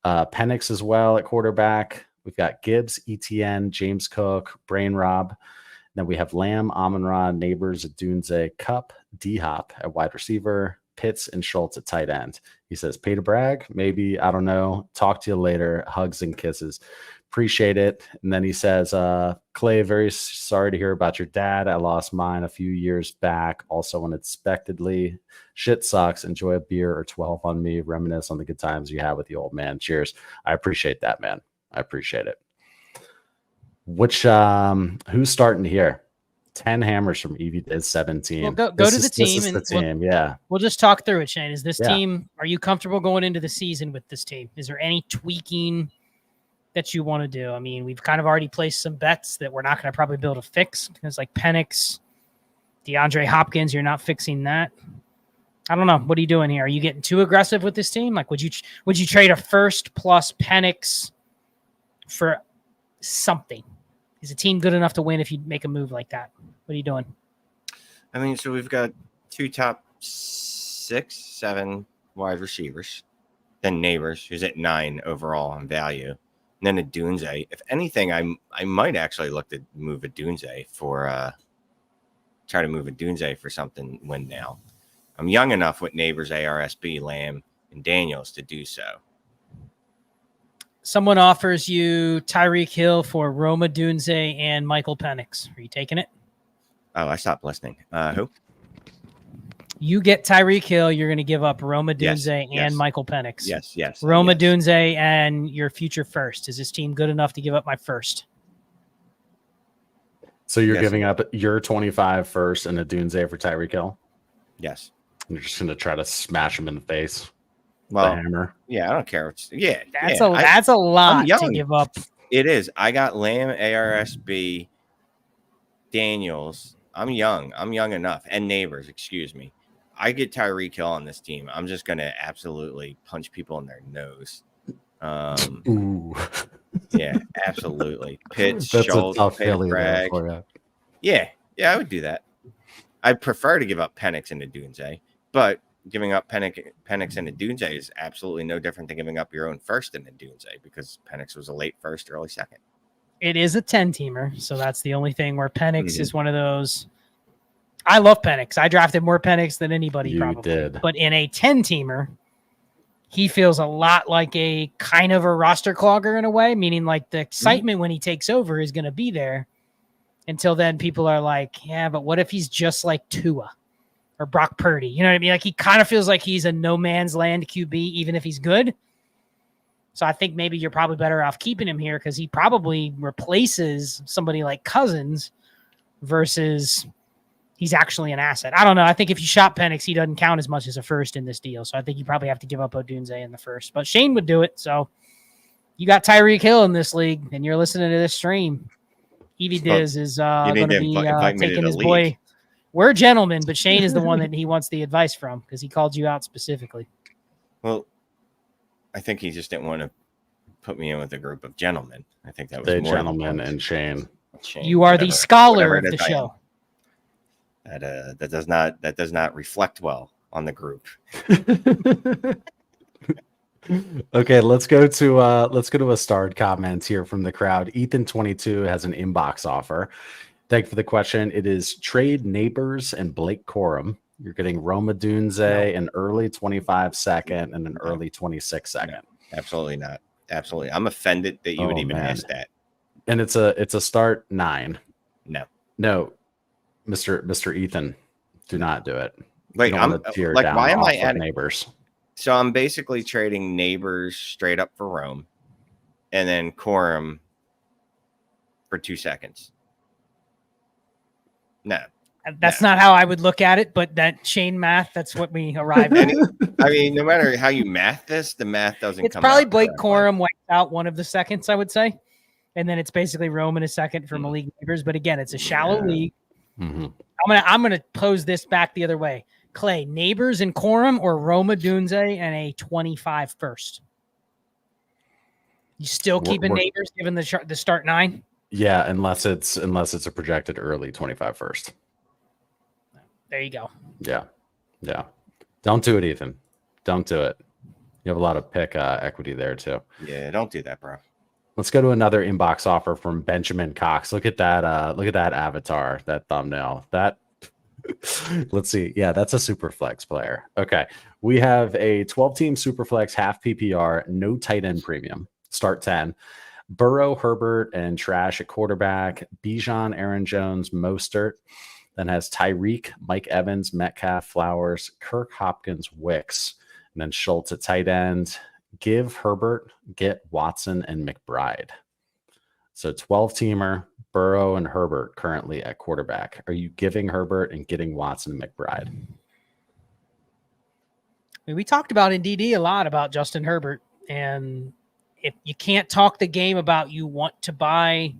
Penix as well at quarterback. We've got Gibbs, ETN, James Cook, Brain Rob. Then we have Lamb, Amon-Ra, Nabers, Adunze, Cup, D-Hop at wide receiver, Pitts, and Schultz at tight end. He says, pay to brag? Maybe, I don't know. Talk to you later. Hugs and kisses. Appreciate it. And then he says, Clay, very sorry to hear about your dad. I lost mine a few years back, also unexpectedly. Shit sucks. Enjoy a beer or 12 on me. Reminisce on the good times you had with the old man. Cheers. I appreciate that, man. I appreciate it. Who's starting here? 10 hammers from EVDiz 17. Well, go to the team. This is the team. Yeah. We'll just talk through it, Shane. Is this team, are you comfortable going into the season with this team? Is there any tweaking that you want to do? I mean, we've kind of already placed some bets that we're not going to probably be able to fix. Because like Penix, DeAndre Hopkins, you're not fixing that. I don't know. What are you doing here? Are you getting too aggressive with this team? Like, would you trade a first plus Penix for something? Is a team good enough to win if you make a move like that? What are you doing? I mean, so we've got 2 top 6, 7 wide receivers. Then Nabers, who's at 9 overall in value. And then Adunze. If anything, I might actually look to move Adunze for something win now. I'm young enough with Nabers, ARSB, Lamb, and Daniels to do so. Someone offers you Tyreek Hill for Roma Dunze and Michael Penix. Are you taking it? Oh, I stopped listening. Who? You get Tyreek Hill. You're going to give up Roma Dunze and Michael Penix. Yes. Roma Dunze and your future first. Is this team good enough to give up my first? So you're giving up your 25 first and a Dunze for Tyreek Hill? Yes. You're just going to try to smash him in the face. Well, the hammer. Yeah, I don't care. That's a lot to give up. It is. I got Lamb, ARSB, Daniels. I'm young enough. And Nabers, excuse me. I get Tyreek Hill on this team. I'm just going to absolutely punch people in their nose. Ooh. Yeah, absolutely. Pitts, That's Schultz, a tough Bragg. for you. Yeah, I would do that. I'd prefer to give up Penix and Adunze, but giving up Penix and Adunze is absolutely no different than giving up your own first and Adunze because Penix was a late first, early second. It is a 10-teamer, so that's the only thing where Penix is one of those. I love Penix. I drafted more Penix than anybody You probably did. But in a 10-teamer, he feels a lot like a kind of a roster clogger in a way, meaning like the excitement when he takes over is going to be there. Until then, people are like, yeah, but what if he's just like Tua or Brock Purdy? You know what I mean? Like he kind of feels like he's a no man's land QB, even if he's good. So I think maybe you're probably better off keeping him here because he probably replaces somebody like Cousins versus he's actually an asset. I don't know. I think if you shop Penix, he doesn't count as much as a first in this deal. So I think you probably have to give up Odunze in the first. But Shane would do it. So you got Tyreek Hill in this league, and you're listening to this stream. EVDiz is going to be taking his boy. We're gentlemen, but Shane is the one that he wants the advice from because he called you out specifically. Well, I think he just didn't want to put me in with a group of gentlemen. I think that was The more gentleman and Shane. You are the scholar of the show. That does not reflect well on the group. Okay, let's go to a starred comment here from the crowd. Ethan22 has an inbox offer. Thank you for the question. It is trade Nabers and Blake Corum. You're getting Roma Dunze, an early 25 second and an early 26 second. No, absolutely not. Absolutely. I'm offended that you would even ask that. And it's a start 9. No, Mr. Ethan, do not do it. Wait, I'm like, why am I at Nabers? So I'm basically trading Nabers straight up for Rome, and then Corum for 2 seconds. No, that's not how I would look at it, but that chain math, that's what we arrived at. I mean, no matter how you math this, the math doesn't come out. It's probably Blake Corum wipes out one of the seconds, I would say. And then it's basically Rome in a second for Malik Nabers. But again, it's a shallow league. Mm-hmm. I'm gonna pose this back the other way. Clay, Nabers and Corum or Roma Dunze and a 25 first? You still keeping Nabers given the start 9? Yeah, unless it's a projected early 25 first. There you go. Yeah. Don't do it, Ethan. Don't do it. You have a lot of pick equity there too. Yeah, don't do that, bro. Let's go to another inbox offer from Benjamin Cox. Look at that. Look at that avatar, that thumbnail. That. Let's see. Yeah, that's a super flex player. Okay, we have a 12-team super flex half PPR, no tight end premium. Start 10. Burrow, Herbert, and Trash at quarterback. Bijan, Aaron Jones, Mostert. Then has Tyreek, Mike Evans, Metcalf, Flowers, Kirk Hopkins, Wicks, and then Schultz at tight end. Give Herbert, get Watson and McBride. So 12-teamer, Burrow and Herbert currently at quarterback. Are you giving Herbert and getting Watson and McBride? We talked about in DD a lot about Justin Herbert. And if you can't talk the game about you want to buy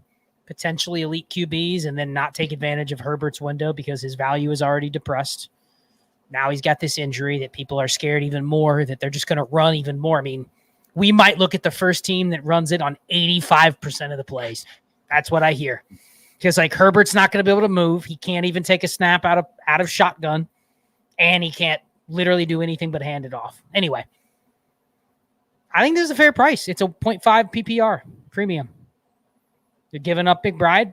potentially elite QBs and then not take advantage of Herbert's window because his value is already depressed. Now he's got this injury that people are scared even more, that they're just going to run even more. I mean, we might look at the first team that runs it on 85% of the plays. That's what I hear. Because like Herbert's not going to be able to move. He can't even take a snap out of shotgun. And he can't literally do anything but hand it off. Anyway, I think this is a fair price. It's a 0.5 PPR premium. You're giving up McBride?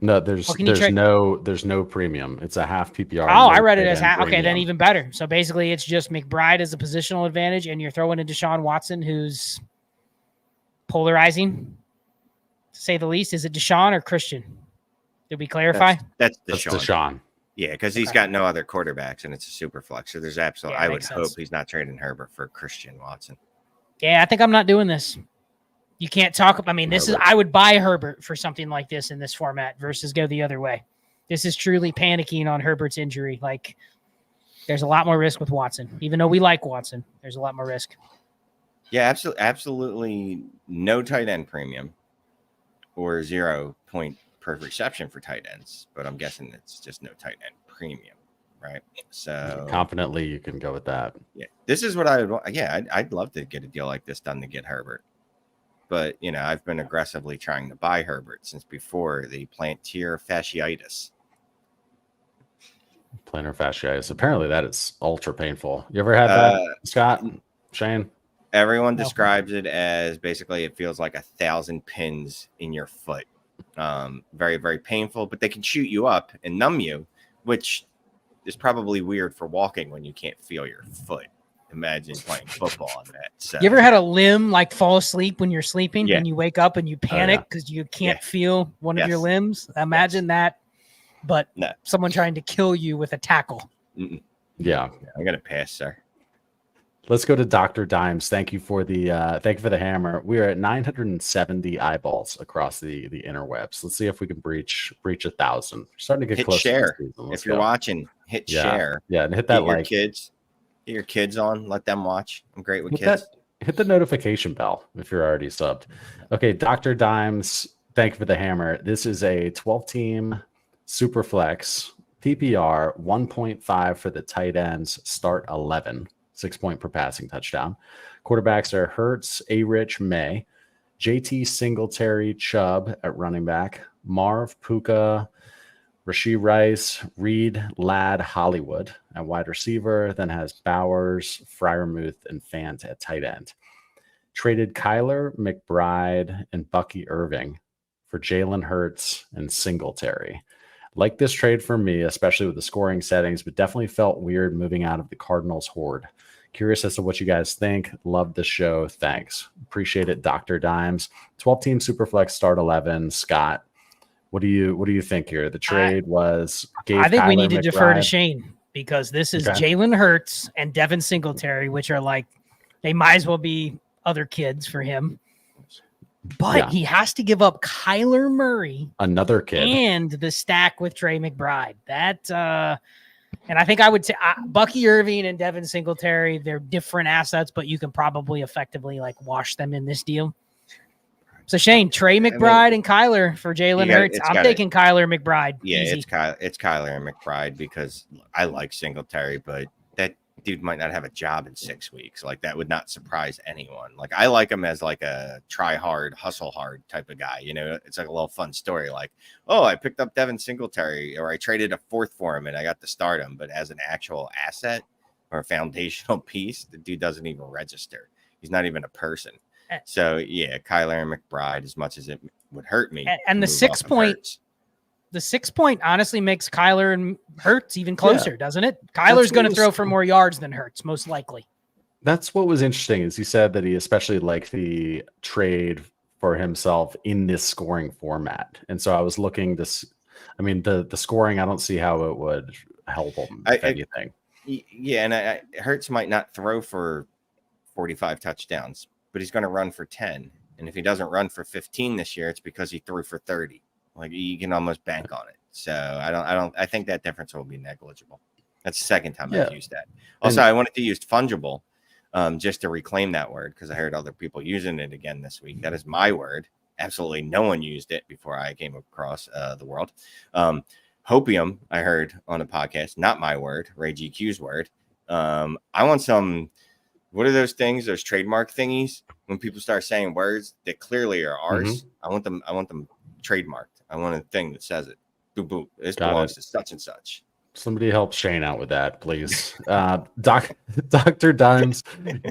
No, there's no premium. It's a half PPR. Oh, I read it as half. Okay, then even better. So basically, it's just McBride as a positional advantage, and you're throwing in Deshaun Watson, who's polarizing, to say the least. Is it Deshaun or Christian? Did we clarify? That's Deshaun. That's Deshaun. Yeah, because he's got no other quarterbacks, and it's a super flex. So there's absolutely. I would hope he's not trading Herbert for Christian Watson. Yeah, I think I'm not doing this. You can't talk. I mean, I would buy Herbert for something like this in this format versus go the other way. This is truly panicking on Herbert's injury. Like, there's a lot more risk with Watson. Even though we like Watson, there's a lot more risk. Yeah, absolutely no tight end premium or 0 point per reception for tight ends. But I'm guessing it's just no tight end premium, right? So confidently, you can go with that. Yeah, this is what I would. Yeah, I'd love to get a deal like this done to get Herbert. But, you know, I've been aggressively trying to buy Herbert since before the plantar fasciitis. Plantar fasciitis. Apparently that is ultra painful. You ever had that, Scott, Shane? Everyone describes it as basically it feels like 1,000 pins in your foot. Very, very painful, but they can shoot you up and numb you, which is probably weird for walking when you can't feel your foot. Imagine playing football on that. So. You ever had a limb like fall asleep when you're sleeping and you wake up and you panic because you can't feel one of your limbs? Imagine that, but someone trying to kill you with a tackle. Yeah, I'm gonna pass, sir. Let's go to Dr. Dimes. Thank you for the hammer. We are at 970 eyeballs across the interwebs. Let's see if we can breach 1,000. We're starting to get close. Share if you're watching. Hit share. Yeah, and hit that like. Kids. Get your kids on. Let them watch. I'm great with kids. Hit the notification bell if you're already subbed. Okay, Dr. Dimes, thank you for the hammer. This is a 12-team Superflex PPR 1.5 for the tight ends. Start 11. 6 point per passing touchdown. Quarterbacks are Hurts, A-Rich, May, JT, Singletary, Chubb at running back, Marv, Puka, Rashee Rice, Reed, Ladd, Hollywood at wide receiver, then has Bowers, Freiermuth, and Fant at tight end. Traded Kyler, McBride, and Bucky Irving for Jalen Hurts and Singletary. Like this trade for me, especially with the scoring settings, but definitely felt weird moving out of the Cardinals horde. Curious as to what you guys think. Love the show. Thanks. Appreciate it, Dr. Dimes. 12-team Superflex start 11. Scott, what do you think here? The trade I think we need to defer to Shane because this is Jalen Hurts and Devin Singletary, which are like, they might as well be other kids for him. But he has to give up Kyler Murray, another kid, and the stack with Trey McBride. And I think I would say Bucky Irving and Devin Singletary, they're different assets, but you can probably effectively like wash them in this deal. So Shane, Trey McBride and Kyler for Jalen Hurts. I'm taking Kyler McBride. Yeah, easy. it's Kyler and McBride because I like Singletary, but that dude might not have a job in 6 weeks. Like that would not surprise anyone. Like I like him as like a try hard, hustle hard type of guy. You know, it's like a little fun story. Like, oh, I picked up Devin Singletary, or I traded a fourth for him and I got to start him. But as an actual asset or a foundational piece, the dude doesn't even register. He's not even a person. So yeah, Kyler and McBride, as much as it would hurt me. And the 6 point, the 6 point honestly makes Kyler and Hurts even closer, doesn't it? Kyler's going to throw for more yards than Hurts, most likely. That's what was interesting is he said that he especially liked the trade for himself in this scoring format. And so I was looking this, I mean, the scoring, I don't see how it would help him, if anything. Yeah, and Hurts might not throw for 45 touchdowns, but he's going to run for 10. And if he doesn't run for 15 this year, it's because he threw for 30. Like you can almost bank on it. So I think that difference will be negligible. That's the second time I've used that. Also, I wanted to use fungible just to reclaim that word because I heard other people using it again this week. That is my word. Absolutely no one used it before I came across the world. Hopium, I heard on a podcast, not my word, Ray GQ's word. I want some. What are those things? Those trademark thingies? When people start saying words that clearly are ours, I want them trademarked. I want a thing that says it. Boop boop. This belongs to such and such. Somebody help Shane out with that, please. Dr. Dimes,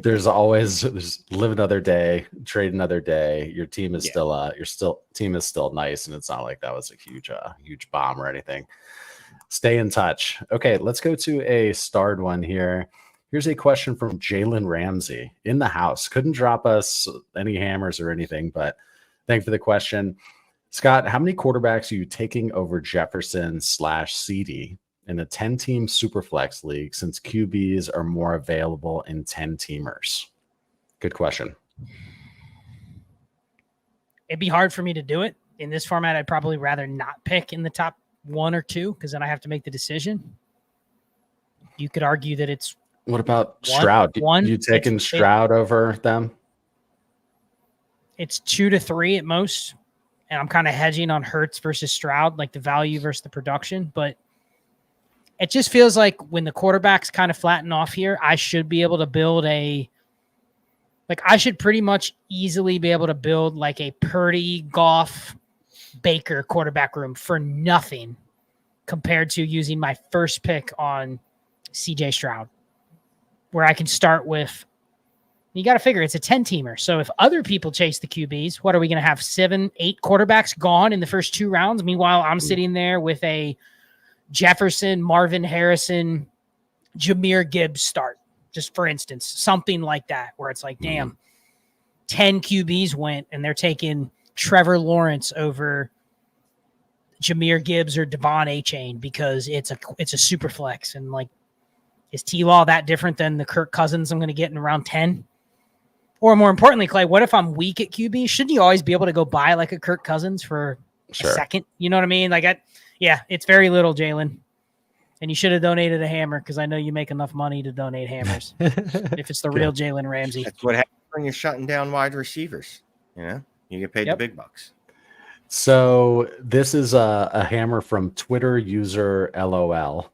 there's live another day, trade another day. Your team is team is still nice, and it's not like that was a huge bomb or anything. Stay in touch. Okay, let's go to a starred one here. Here's a question from Jalen Ramsey in the house. Couldn't drop us any hammers or anything, but thank you for the question. Scott, how many quarterbacks are you taking over Jefferson/CD in a 10-team Superflex league since QBs are more available in 10-teamers? Good question. It'd be hard for me to do it. In this format, I'd probably rather not pick in the top 1 or 2 because then I have to make the decision. You could argue that it's what about Stroud? You taking Stroud over them? It's 2 to 3 at most. And I'm kind of hedging on Hurts versus Stroud, like the value versus the production. But it just feels like when the quarterbacks kind of flatten off here, I should be able to build I should pretty much easily be able to build like a Purdy, Goff, Baker quarterback room for nothing compared to using my first pick on CJ Stroud, where I can start with, you got to figure it's a 10-teamer. So if other people chase the QBs, what are we going to have? 7, 8 quarterbacks gone in the first 2 rounds? Meanwhile, I'm sitting there with a Jefferson, Marvin Harrison, Jahmyr Gibbs start, just for instance, something like that, where it's like, damn, 10 QBs went and they're taking Trevor Lawrence over Jahmyr Gibbs or Devon A-Chain because it's a super flex. And like, is T-Law that different than the Kirk Cousins I'm going to get in around 10? Or more importantly, Clay, what if I'm weak at QB? Shouldn't you always be able to go buy like a Kirk Cousins for a second? You know what I mean? Like, it's very little, Jalen. And you should have donated a hammer because I know you make enough money to donate hammers. If it's the real Jalen Ramsey. That's what happens when you're shutting down wide receivers. You know, you get paid the big bucks. So this is a hammer from Twitter user LOL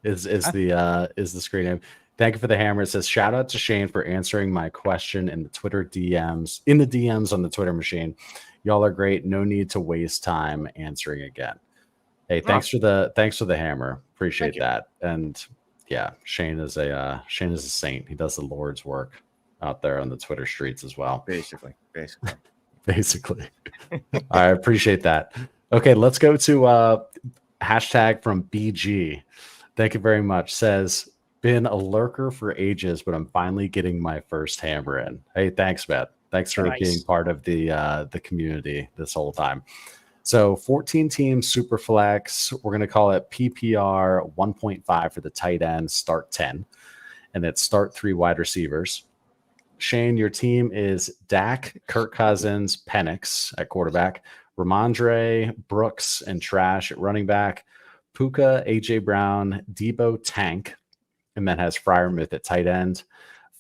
is the screen name. Thank you for the hammer. It says, shout out to Shane for answering my question in the Twitter DMs, in the DMs on the Twitter machine. Y'all are great. No need to waste time answering again. Hey, thanks for the hammer. Appreciate that. And yeah, Shane is a saint. He does the Lord's work out there on the Twitter streets as well. Basically. I appreciate that. Okay, let's go to hashtag from BG. Thank you very much. Says, been a lurker for ages, but I'm finally getting my first hammer in. Hey, thanks, Matt. Thanks for being part of the community this whole time. So 14 team super flex. We're going to call it PPR 1.5 for the tight end, start 10. And it's start 3 wide receivers. Shane, your team is Dak, Kirk Cousins, Penix at quarterback, Ramondre, Brooks, and Trash at running back, Puka, AJ Brown, Debo, Tank, and then has Freiermuth at tight end.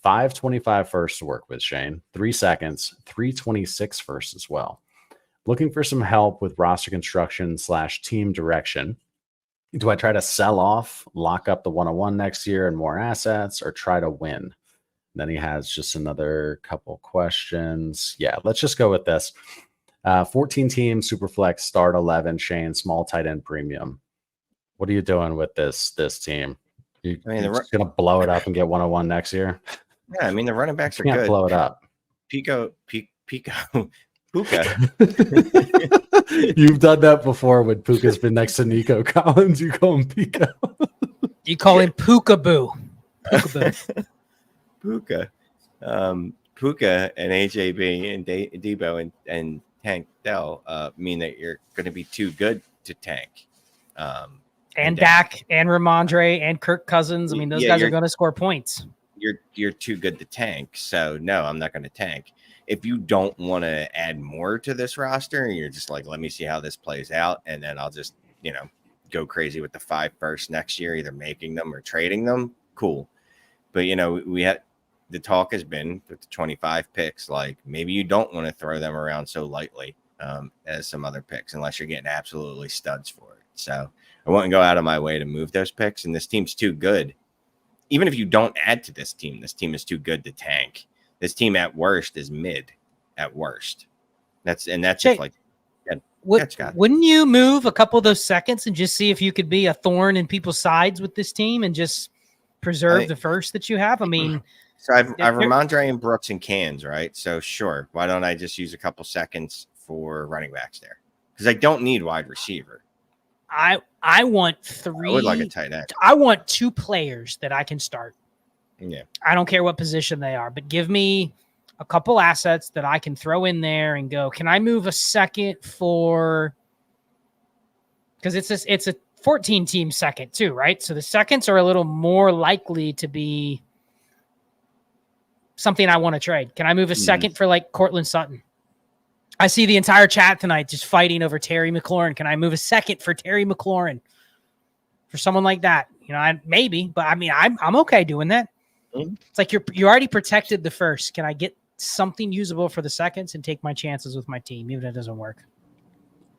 525 first to work with, Shane. 3 seconds, 326 first as well. Looking for some help with roster construction / team direction. Do I try to sell off, lock up the 101 next year and more assets, or try to win? And then he has just another couple questions. Yeah, let's just go with this. 14 team Superflex start 11, Shane, small tight end premium. What are you doing with this team? You're just going to blow it up and get 101 next year? Yeah, I mean, the running backs are good. Blow it up. Puka. You've done that before when Puka's been next to Nico Collins. You call him Pico. You call him Puka-boo. Puka. Puka and AJB and Debo and Tank Dell mean that you're going to be too good to tank. And Dak and Ramondre and Kirk Cousins. I mean, those guys are going to score points. You're too good to tank. So no, I'm not going to tank. If you don't want to add more to this roster and you're just like, let me see how this plays out, and then I'll just, go crazy with the 5 first next year, either making them or trading them, cool. But, we had the talk has been with the 25 picks, like maybe you don't want to throw them around so lightly as some other picks unless you're getting absolutely studs for it. So I wouldn't go out of my way to move those picks, and this team's too good. Even if you don't add to this team is too good to tank. This team at worst is mid at worst. That's just like, wouldn't you move a couple of those seconds and just see if you could be a thorn in people's sides with this team and just preserve the first that you have? I mean, so I've Ramondre and Brooks and Cans, right? So sure. Why don't I just use a couple seconds for running backs there? Because I don't need wide receiver. I want 3. I would like a tight end. I want 2 players that I can start. Yeah. I don't care what position they are, but give me a couple assets that I can throw in there and go, can I move a second for, because it's a 14 team second too, right? So the seconds are a little more likely to be something I want to trade. Can I move a second for like Cortland Sutton? I see the entire chat tonight just fighting over Terry McLaurin. Can I move a second for Terry McLaurin? For someone like that? Maybe, but I mean, I'm okay doing that. It's like you already protected the first. Can I get something usable for the seconds and take my chances with my team, even if it doesn't work?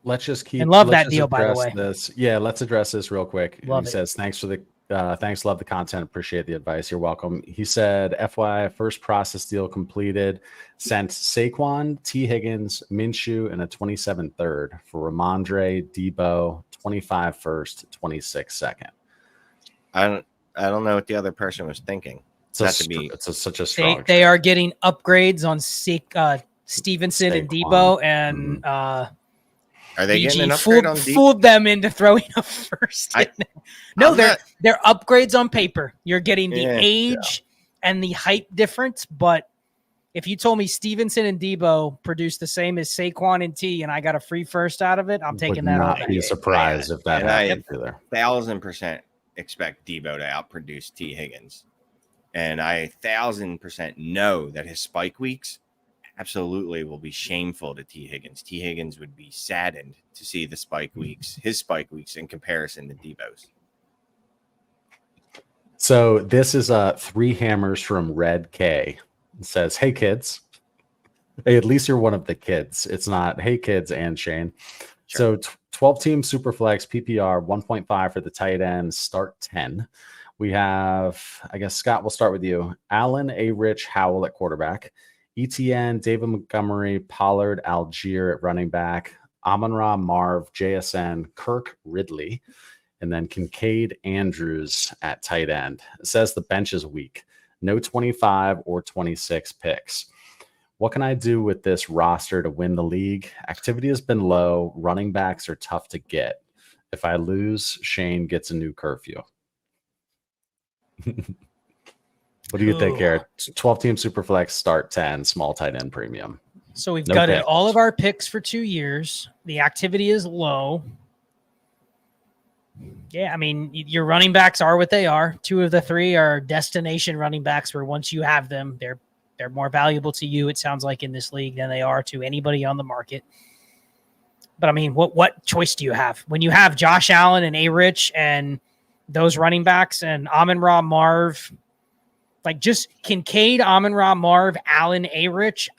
Let's just keep and love that deal, by the way. Yeah, let's address this real quick. Love he it. says, thanks, love the content, appreciate the advice. You're welcome. He said, FYI, first process deal completed. Sent Saquon, T. Higgins, Minshew, and a 27 third for Ramondre, Debo, 25 first, 26 second. I don't know what the other person was thinking. It's such a strong. They are getting upgrades on Stevenson and Debo, and are they getting an upgrade on Debo? Fooled them into throwing a first. No, they're upgrades on paper. You're getting the age and the hype difference, but if you told me Stevenson and Debo produced the same as Saquon and T, and I got a free first out of it, I'm taking that. Not be surprised if that happened either. 1,000% expect Debo to outproduce T. Higgins. And I 1,000% know that his spike weeks absolutely will be shameful to T. Higgins. T. Higgins would be saddened to see his spike weeks in comparison to Debo's. So this is 3 hammers from Red K. It says, hey kids. Hey, at least you're one of the kids. It's not, hey kids and Shane. Sure. So 12 team Superflex PPR 1.5 for the tight end, start 10. We have, I guess, Scott, we'll start with you. Allen, A. Rich, Howell at quarterback. ETN, David Montgomery, Pollard, Algier at running back. Amon-Ra, Marv, JSN, Kirk, Ridley, and then Kincaid, Andrews at tight end. It says the bench is weak. No 25 or 26 picks. What can I do with this roster to win the league? Activity has been low. Running backs are tough to get. If I lose, Shane gets a new curfew. What do you think, Garrett? 12-team Superflex, start 10, small tight end premium. So we've No got picks. all of our picks for 2 years. The activity is low. Yeah, I mean, your running backs are what they are. 2 of the 3 are destination running backs where once you have them, they're more valuable to you, it sounds like, in this league than they are to anybody on the market. But, I mean, what choice do you have? When you have Josh Allen and A-Rich and those running backs and Amon-Ra, Marv, like just Kincaid, Amon-Ra, Marv, Allen, A-Rich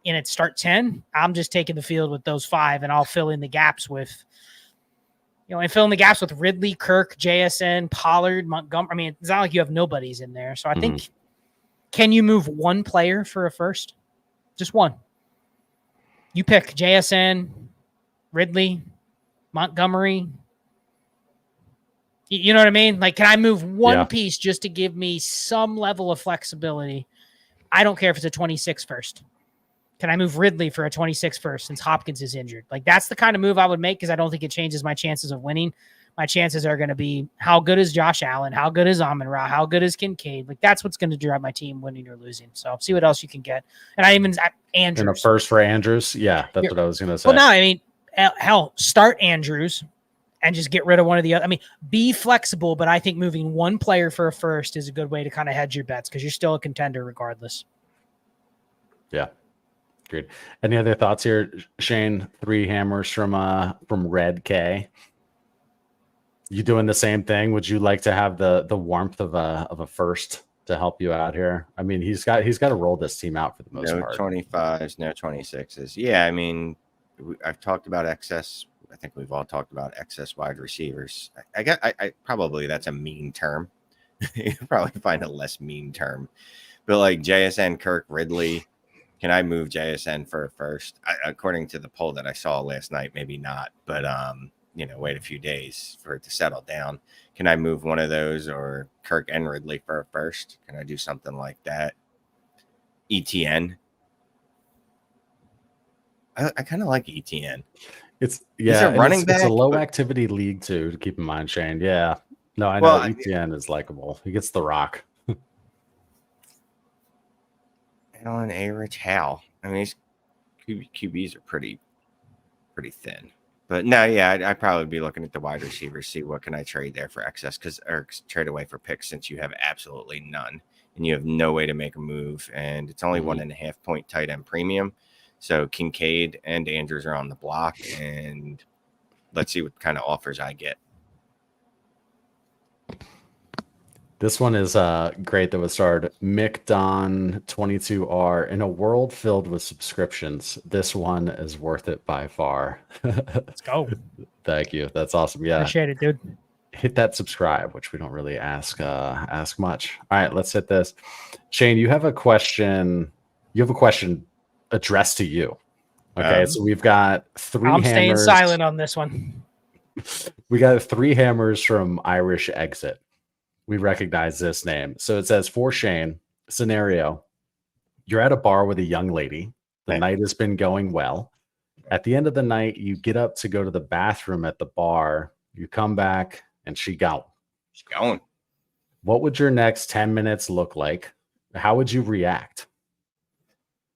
in its start 10, I'm just taking the field with those 5, and I'll fill in the gaps with and fill in the gaps with Ridley, Kirk, JSN, Pollard, Montgomery. I mean, it's not like you have nobodies in there. So I think, can you move one player for a first? Just one. You pick JSN, Ridley, Montgomery. You know what I mean? Like, can I move one piece just to give me some level of flexibility? I don't care if it's a 26 first. Can I move Ridley for a 26 first since Hopkins is injured? Like, that's the kind of move I would make because I don't think it changes my chances of winning. My chances are going to be how good is Josh Allen? How good is Amon-Ra? How good is Kincaid? Like, that's what's going to drive my team winning or losing. So see what else you can get. And I even Andrews. And a first for Andrews? Yeah, that's what I was going to say. Well, no, I mean, hell, start Andrews and just get rid of one of the other. I mean, be flexible, but I think moving one player for a first is a good way to kind of hedge your bets because you're still a contender regardless. Yeah. Agreed. Any other thoughts here, Shane? 3 hammers from Red K. You doing the same thing? Would you like to have the warmth of a first to help you out here? I mean, he's got to roll this team out for the most part. No 25s, no 26s. Yeah, I mean, I've talked about excess. I think we've all talked about excess wide receivers. I probably that's a mean term. You can probably find a less mean term, but like JSN, Kirk, Ridley. Can I move JSN for a first? According to the poll that I saw last night, maybe not, but wait a few days for it to settle down. Can I move one of those or Kirk and Ridley for a first? Can I do something like that? ETN. I kind of like ETN. It's He's a running back. It's a low activity league too, to keep in mind, Shane. Yeah. No, I know ETN is likable. He gets the rock. Allen, A-Rich, Hal. I mean, QBs are pretty thin. But no, yeah, I'd probably be looking at the wide receivers, see what can I trade there for excess, or trade away for picks since you have absolutely none and you have no way to make a move. And it's only 1.5 point tight end premium. So Kincaid and Andrews are on the block, and let's see what kind of offers I get. This one is great that was started. Mick Don 22R. In a world filled with subscriptions, this one is worth it by far. Let's go. Thank you. That's awesome. Yeah. Appreciate it, dude. Hit that subscribe, which we don't really ask much. All right, let's hit this. Shane, you have a question. You have a question addressed to you. Okay, so we've got 3 I'm hammers. staying silent on this one. We got 3 hammers from Irish Exit. We recognize this name. So it says, for Shane, scenario, you're at a bar with a young lady. The night has been going well. At the end of the night, you get up to go to the bathroom at the bar. You come back and she's gone. She's gone. What would your next 10 minutes look like? How would you react?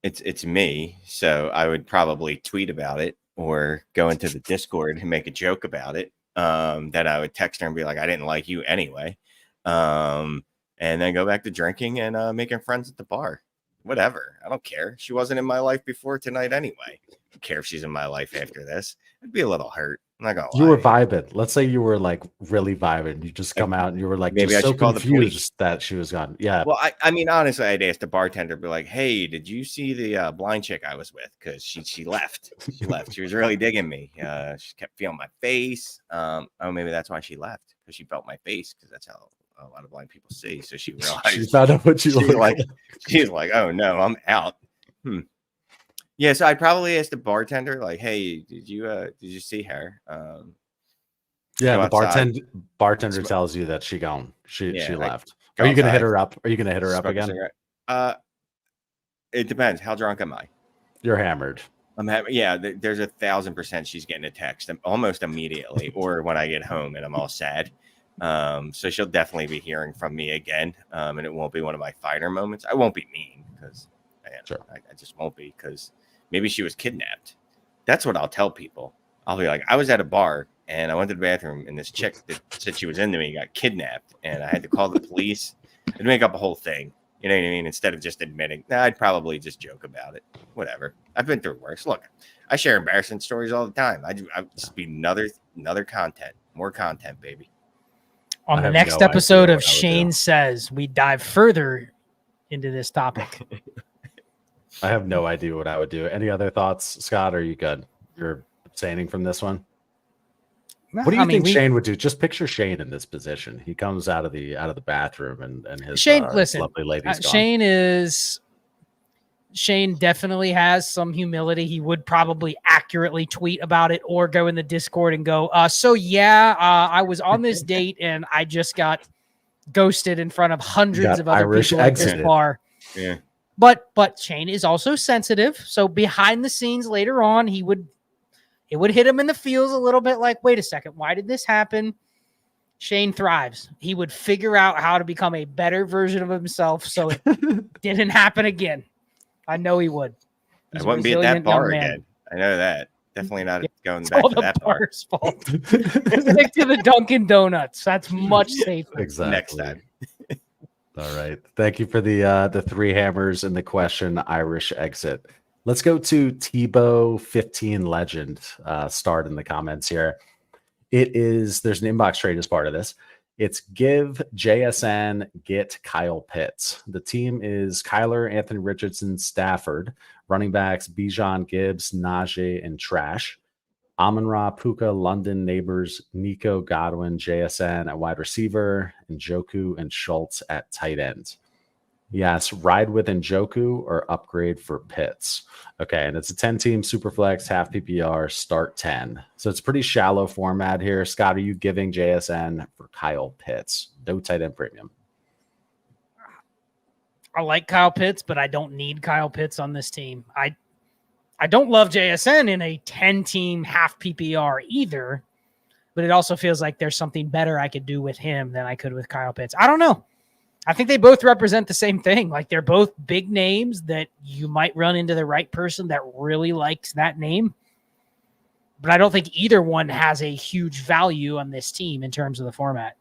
It's me. So I would probably tweet about it or go into the Discord and make a joke about it. That I would text her and be like, I didn't like you anyway. And then go back to drinking and making friends at the bar. Whatever. I don't care. She wasn't in my life before tonight anyway. I don't care if she's in my life after this. I'd be a little hurt. I'm not gonna lie. You were vibing. Let's say you were like really vibing. You just come out and you were like, maybe just I so should call the confused police that she was gone. Yeah. Well, I mean, honestly, I'd ask the bartender, be like, "Hey, did you see the blind chick I was with? Because she left. She left. She was really digging me. She kept feeling my face. Oh, maybe that's why she left, because she felt my face, because that's how a lot of blind people see. So she realized She found out what you look like. She's like, oh no, I'm out. Yeah, so I'd probably ask the bartender, like, hey, did you see her? Yeah, go the outside. bartender tells you that she left. Go Are you gonna hit outside, her up? Are you gonna hit her up smoke a again? cigarette. It depends. How drunk am I? You're hammered. I'm having, yeah, there's 1,000% she's getting a text almost immediately, or when I get home and I'm all sad. So she'll definitely be hearing from me again, and it won't be one of my fighter moments. I won't be mean because I just won't be, because maybe she was kidnapped. That's what I'll tell people. I'll be like, I was at a bar and I went to the bathroom and this chick that said she was into me got kidnapped, and I had to call the police and make up a whole thing. You know what I mean? Instead of just admitting, I'd probably just joke about it. Whatever. I've been through worse. Look, I share embarrassing stories all the time. I'd just be another content, more content, baby. On the next episode of Shane Says, we dive further into this topic. I have no idea what I would do. Any other thoughts, Scott? Are you good? You're abstaining from this one? What do you think Shane would do? Just picture Shane in this position. He comes out of the bathroom and his lovely lady's gone. Shane definitely has some humility. He would probably accurately tweet about it or go in the Discord and go, I was on this date and I just got ghosted in front of hundreds of other people at this bar. Yeah. But Shane is also sensitive. So behind the scenes later on, it would hit him in the feels a little bit like, wait a second, why did this happen? Shane thrives. He would figure out how to become a better version of himself so it didn't happen again. I know he would. I wouldn't be at that bar again. I know that. Definitely not going back to that bar's fault. Stick to the Dunkin' Donuts. That's much safer. Exactly. Next time. All right. Thank you for the three hammers and the question Irish exit. Let's go to Tebow 15 Legend. Start in the comments here. There's an inbox trade as part of this. It's give JSN, get Kyle Pitts. The team is Kyler, Anthony Richardson, Stafford. Running backs, Bijan, Gibbs, Najee, and Trash. Amon-Ra, Puka, London, Nabers, Nico, Godwin, JSN at wide receiver, and Njoku and Schultz at tight end. Yes, ride with Njoku or upgrade for Pitts. Okay, and it's a 10-team Superflex, half PPR, start 10. So it's pretty shallow format here. Scott, are you giving JSN for Kyle Pitts? No tight end premium. I like Kyle Pitts, but I don't need Kyle Pitts on this team. I don't love JSN in a 10-team half PPR either, but it also feels like there's something better I could do with him than I could with Kyle Pitts. I don't know. I think they both represent the same thing. Like, they're both big names that you might run into the right person that really likes that name. But I don't think either one has a huge value on this team in terms of the format.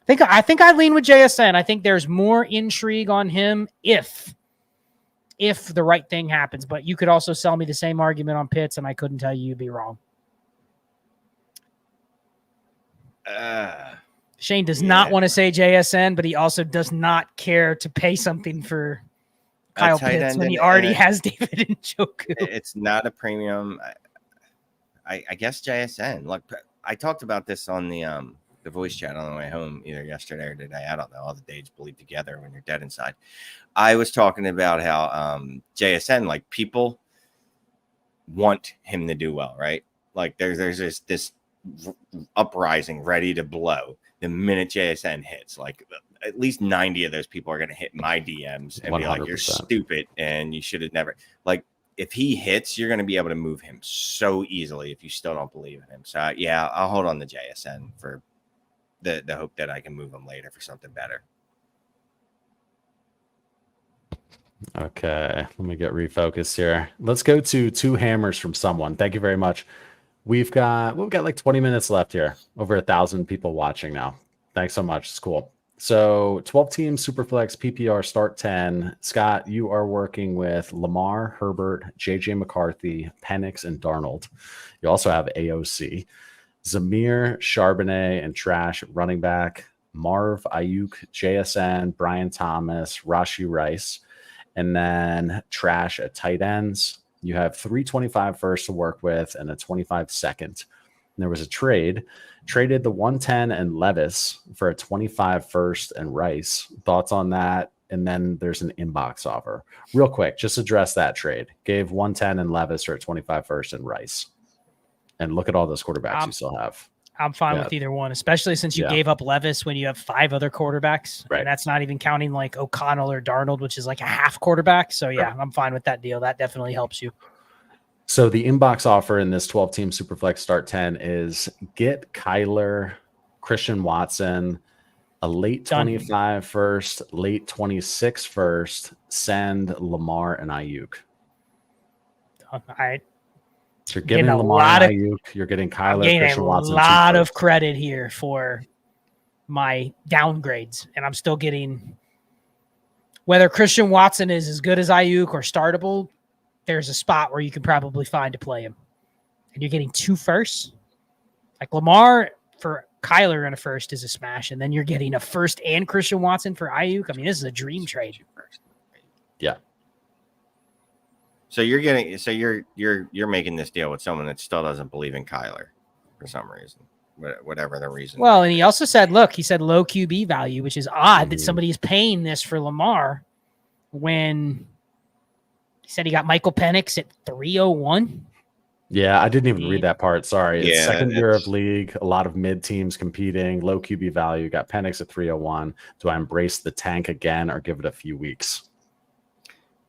I think I lean with JSN. I think there's more intrigue on him if the right thing happens. But you could also sell me the same argument on Pitts, and I couldn't tell you you'd be wrong. Shane does not want to say JSN, but he also does not care to pay something for Kyle Pitts when he already has David Njoku. It's not a premium. I guess JSN. Look, I talked about this on the voice chat on the way home either yesterday or today. I don't know. All the days bleed together when you're dead inside. I was talking about how JSN, like, people want him to do well, right? Like, there's this uprising ready to blow the minute JSN hits. Like, at least 90 of those people are going to hit my DMs and 100%. Be like, you're stupid and you should have never. Like, if he hits, you're going to be able to move him so easily if you still don't believe in him. So, I'll hold on to JSN for the hope that I can move him later for something better. Okay, let me get refocused here. Let's go to two hammers from someone. Thank you very much. We've got like 20 minutes left here. Over 1,000 people watching now. Thanks so much. It's cool. So 12-team Superflex PPR start 10. Scott, you are working with Lamar, Herbert, JJ McCarthy, Penix, and Darnold. You also have AOC. Zamir, Charbonnet, and Trash at running back. Marv, Ayuk, JSN, Brian Thomas, Rashee Rice, and then Trash at tight ends. You have 325 first to work with and a 25 second. there was a traded the 110 and Levis for a 25 first and Rice. Thoughts on that? And then there's an inbox offer. Real quick, just address that trade. Gave 110 and Levis for a 25 first and Rice. And look at all those quarterbacks you still have. I'm fine with either one, especially since you gave up Levis when you have 5 other quarterbacks. Right. And that's not even counting like O'Connell or Darnold, which is like a half quarterback. So yeah, I'm fine with that deal. That definitely helps you. So the inbox offer in this 12-team Superflex Start 10 is get Kyler, Christian Watson, a late 25 first, late 26 first, send Lamar and Ayuk. All right. So you're getting Lamar and Ayuk. You're getting Kyler, Christian Watson. A lot of credit here for my downgrades. And I'm still getting, whether Christian Watson is as good as Ayuk or startable, there's a spot where you can probably find to play him. And you're getting 2 firsts. Like Lamar for Kyler in a first is a smash. And then you're getting a first and Christian Watson for Ayuk. I mean, this is a dream trade. Yeah. So you're making this deal with someone that still doesn't believe in Kyler for some reason, whatever the reason. Well, and he also said, look, he said low QB value, which is odd that somebody is paying this for Lamar when he said he got Michael Penix at 301. Yeah, I didn't even read that part. Sorry. It's second year of league, a lot of mid teams competing, low QB value, got Penix at 301. Do I embrace the tank again or give it a few weeks?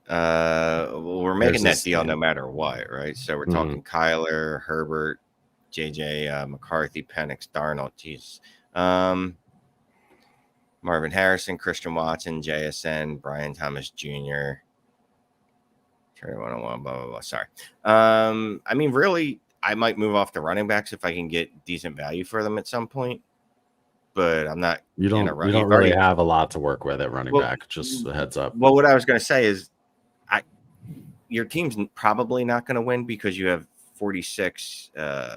Well, we're making that deal no matter what, right? So we're talking Kyler, Herbert, JJ, McCarthy, Penix, Darnold. Jeez. Marvin Harrison, Christian Watson, JSN, Brian Thomas Jr. Trey 101, blah, blah, blah. Sorry. I mean, really, I might move off the running backs if I can get decent value for them at some point. But I'm not. You don't really have a lot to work with at running back. Just a heads up. Well, what I was going to say is, your team's probably not going to win because you have 46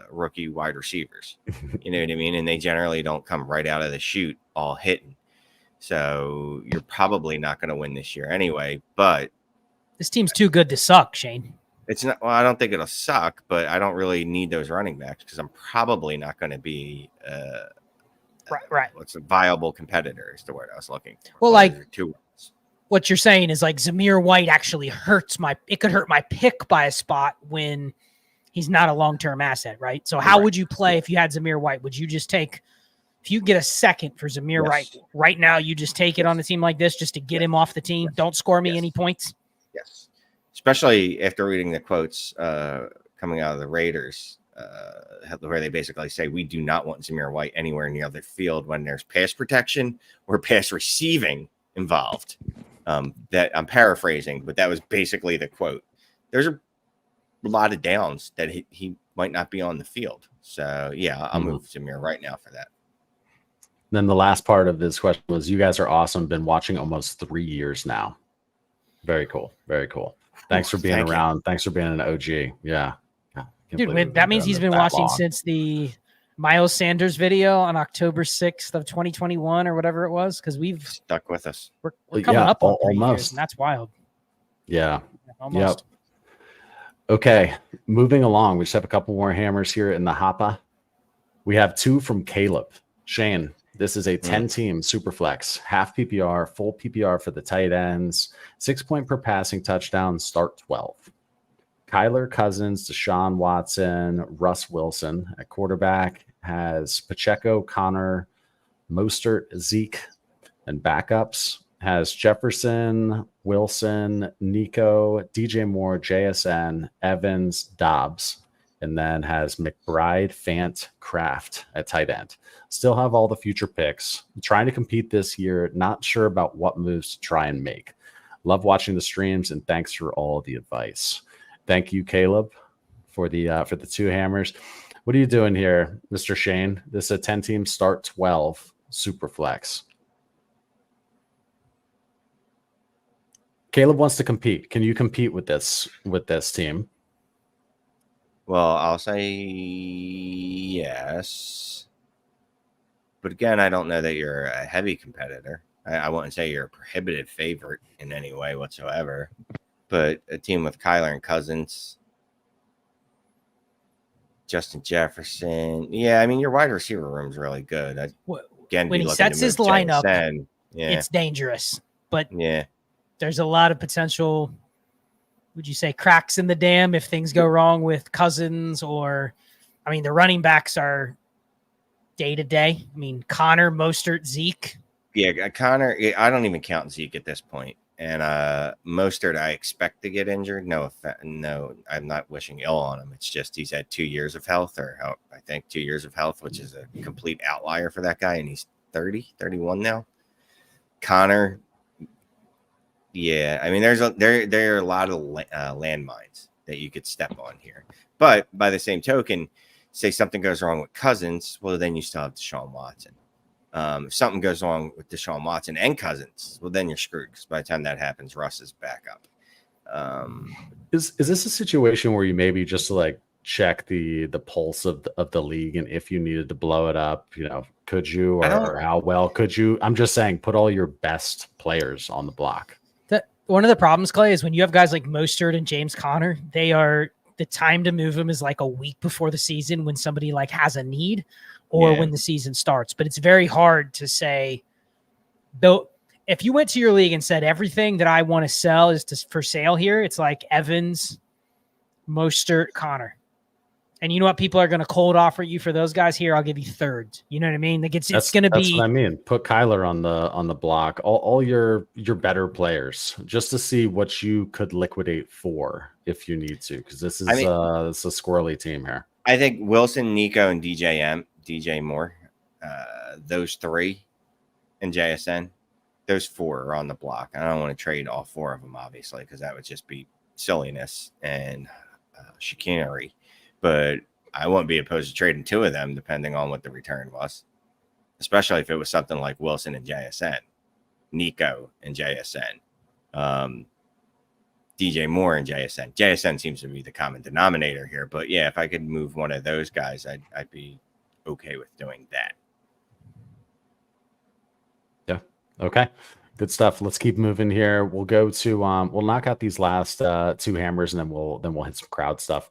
rookie wide receivers. You know what I mean? And they generally don't come right out of the chute all hitting. So you're probably not going to win this year anyway. But this team's too good to suck, Shane. It's not. Well, I don't think it'll suck, but I don't really need those running backs because I'm probably not going to be right. What's a viable competitor is the word I was looking for. Well, like 2 words. What you're saying is like Zamir White actually it could hurt my pick by a spot when he's not a long-term asset, right? So how would you play if you had Zamir White? Would you just take, if you get a second for Zamir White right now, you just take it on a team like this just to get him off the team? Don't score me any points. Yes. Especially after reading the quotes coming out of the Raiders, where they basically say, we do not want Zamir White anywhere near the field when there's pass protection or pass receiving involved. That I'm paraphrasing, but that was basically the quote. There's a lot of downs that he might not be on the field. So yeah, I'll move Zamir right now for that. Then the last part of this question was, you guys are awesome. Been watching almost 3 years now. Very cool. Very cool. Thanks for being around. Thanks for being an OG. Yeah. Dude, that means he's been watching since the Miles Sanders video on October 6th of 2021 or whatever it was, because we've stuck with us. We're coming up on 3 years, and that's wild. Yeah. Almost. Yep. Okay. Moving along. We just have a couple more hammers here in the hopper. We have 2 from Caleb. Shane, this is a 10-team Superflex, half PPR, full PPR for the tight ends, 6 point per passing touchdown, start 12. Kyler, Cousins, Deshaun Watson, Russ Wilson at quarterback, has Pacheco, Connor, Mostert, Zeke, and backups. Has Jefferson, Wilson, Nico, DJ Moore, JSN, Evans, Dobbs, and then has McBride, Fant, Kraft at tight end. Still have all the future picks. I'm trying to compete this year. Not sure about what moves to try and make. Love watching the streams, and thanks for all the advice. Thank you, Caleb, for the 2 hammers. What are you doing here, Mr. Shane? This is a 10-team start 12 Superflex. Caleb wants to compete. Can you compete with this team? Well, I'll say yes. But again, I don't know that you're a heavy competitor. I wouldn't say you're a prohibitive favorite in any way whatsoever. But a team with Kyler and Cousins, Justin Jefferson. Yeah, I mean, your wide receiver room's really good. Again, when he sets his lineup, it's dangerous. But yeah, there's a lot of potential, would you say, cracks in the dam if things go wrong with Cousins or, I mean, the running backs are day to day. I mean, Connor, Mostert, Zeke. Yeah, Connor, I don't even count Zeke at this point. And Mostert, I expect to get injured. No, I'm not wishing ill on him. It's just he's had 2 years of health, I think 2 years of health, which is a complete outlier for that guy. And he's 31 now. Connor, yeah, I mean, there are a lot of landmines that you could step on here. But by the same token, say something goes wrong with Cousins, well, then you still have Deshaun Watson. If something goes wrong with Deshaun Watson and Cousins, well, then you're screwed because by the time that happens, Russ is back up. Is this a situation where you maybe just like check the pulse of the league, and if you needed to blow it up, could you, or how well could you? I'm just saying, put all your best players on the block. One of the problems, Clay, is when you have guys like Mostert and James Conner, the time to move them is like a week before the season when somebody like has a need. Or when the season starts. But it's very hard to say, though, if you went to your league and said everything that I want to sell is for sale here, it's like Evans, Mostert, Connor. And you know what? People are going to cold offer you for those guys here. I'll give you thirds. You know what I mean? Like it's going to be. That's what I mean. Put Kyler on the block, all your better players, just to see what you could liquidate for if you need to, because this is a squirrely team here. I think Wilson, Nico, and DJ Moore, those three, and JSN, those four are on the block. I don't want to trade all four of them, obviously, because that would just be silliness and chicanery. But I wouldn't be opposed to trading two of them, depending on what the return was, especially if it was something like Wilson and JSN, Nico and JSN, DJ Moore and JSN. JSN seems to be the common denominator here. But, yeah, if I could move one of those guys, I'd be okay with doing that. Yeah. Okay. Good stuff. Let's keep moving here. We'll go to we'll knock out these last two hammers, and then we'll hit some crowd stuff.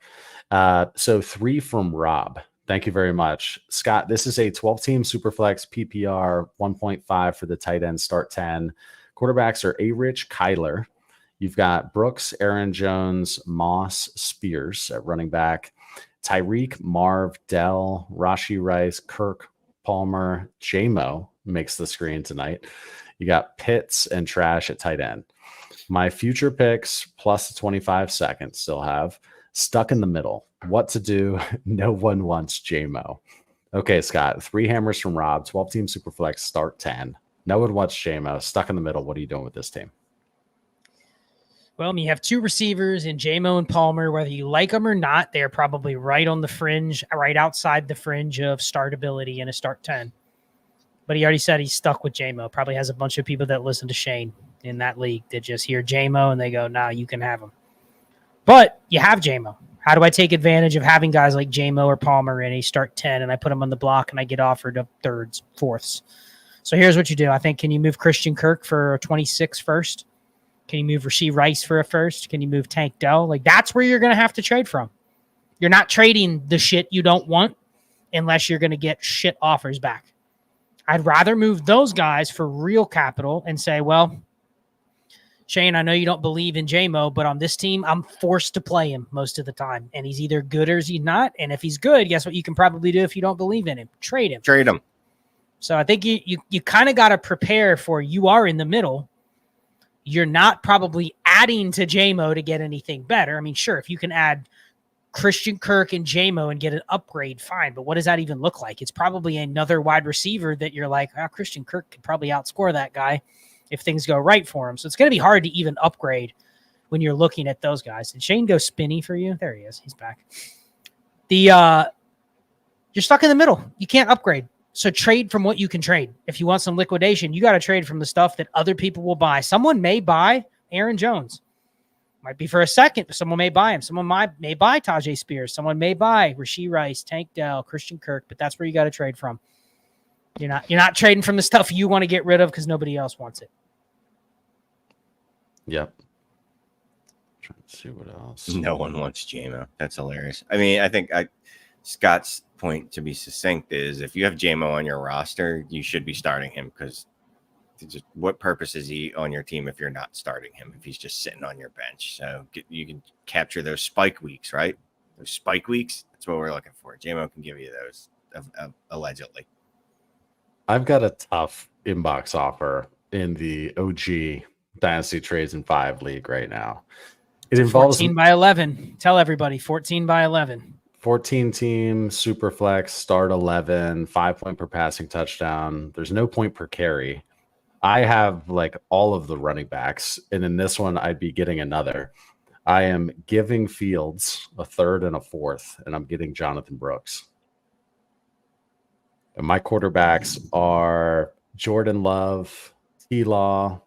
So 3 from Rob. Thank you very much, Scott. This is a 12-team Superflex PPR 1.5 for the tight end start 10. Quarterbacks are A-Rich, Kyler. You've got Brooks, Aaron Jones, Moss, Spears at running back. Tyreek, Marv, Dell, Rashee Rice, Kirk, Palmer, J-Mo makes the screen tonight. You got Pitts and Trash at tight end. My future picks plus 25 seconds still have stuck in the middle. What to do? No one wants J-Mo. Okay, Scott, 3 hammers from Rob, 12-team Superflex, start 10. No one wants J-Mo. Stuck in the middle. What are you doing with this team? Well, I mean, you have 2 receivers in J-Mo and Palmer. Whether you like them or not, they're probably right on the fringe, right outside the fringe of startability in a start 10. But he already said he's stuck with J-Mo. Probably has a bunch of people that listen to Shane in that league that just hear J-Mo and they go, nah, you can have him. But you have J-Mo. How do I take advantage of having guys like J-Mo or Palmer in a start 10 and I put them on the block and I get offered a thirds, fourths? So here's what you do. I think, can you move Christian Kirk for a 26 first? Can you move Rashee Rice for a first? Can you move Tank Dell? Like, that's where you're going to have to trade from. You're not trading the shit you don't want unless you're going to get shit offers back. I'd rather move those guys for real capital and say, well, Shane, I know you don't believe in J-Mo, but on this team, I'm forced to play him most of the time. And he's either good or he's not. And if he's good, guess what you can probably do if you don't believe in him? Trade him. Trade him. So I think you kind of got to prepare for, you are in the middle. You're not probably adding to J-Mo to get anything better. I mean, sure, if you can add Christian Kirk and J-Mo and get an upgrade, fine. But what does that even look like? It's probably another wide receiver that you're like, Christian Kirk could probably outscore that guy if things go right for him. So it's going to be hard to even upgrade when you're looking at those guys. Did Shane go spinny for you? There he is. He's back. You're stuck in the middle. You can't upgrade. So trade from what you can trade. If you want some liquidation, you got to trade from the stuff that other people will buy. Someone may buy Aaron Jones. Might be for a second, but someone may buy him. Someone may buy Tajay Spears. Someone may buy Rashee Rice, Tank Dell, Christian Kirk, but that's where you got to trade from. You're not trading from the stuff you want to get rid of because nobody else wants it. Yep. Trying to see what else. No one wants J-Mo. That's hilarious. I mean, I think Scott's point, to be succinct, is if you have JMO on your roster, you should be starting him, because what purpose is he on your team if you're not starting him, if he's just sitting on your bench? So you can capture those spike weeks, right? Those spike weeks, that's what we're looking for. JMO can give you those, allegedly. I've got a tough inbox offer in the OG Dynasty Trades in 5 league right now. It involves 14 by 11. Tell everybody 14 by 11. 14 team, super flex, start 11, 5 point per passing touchdown. There's no point per carry. I have like all of the running backs, and in this one, I'd be getting another. I am giving Fields a third and a fourth, and I'm getting Jonathan Brooks. And my quarterbacks are Jordan Love, T-Law,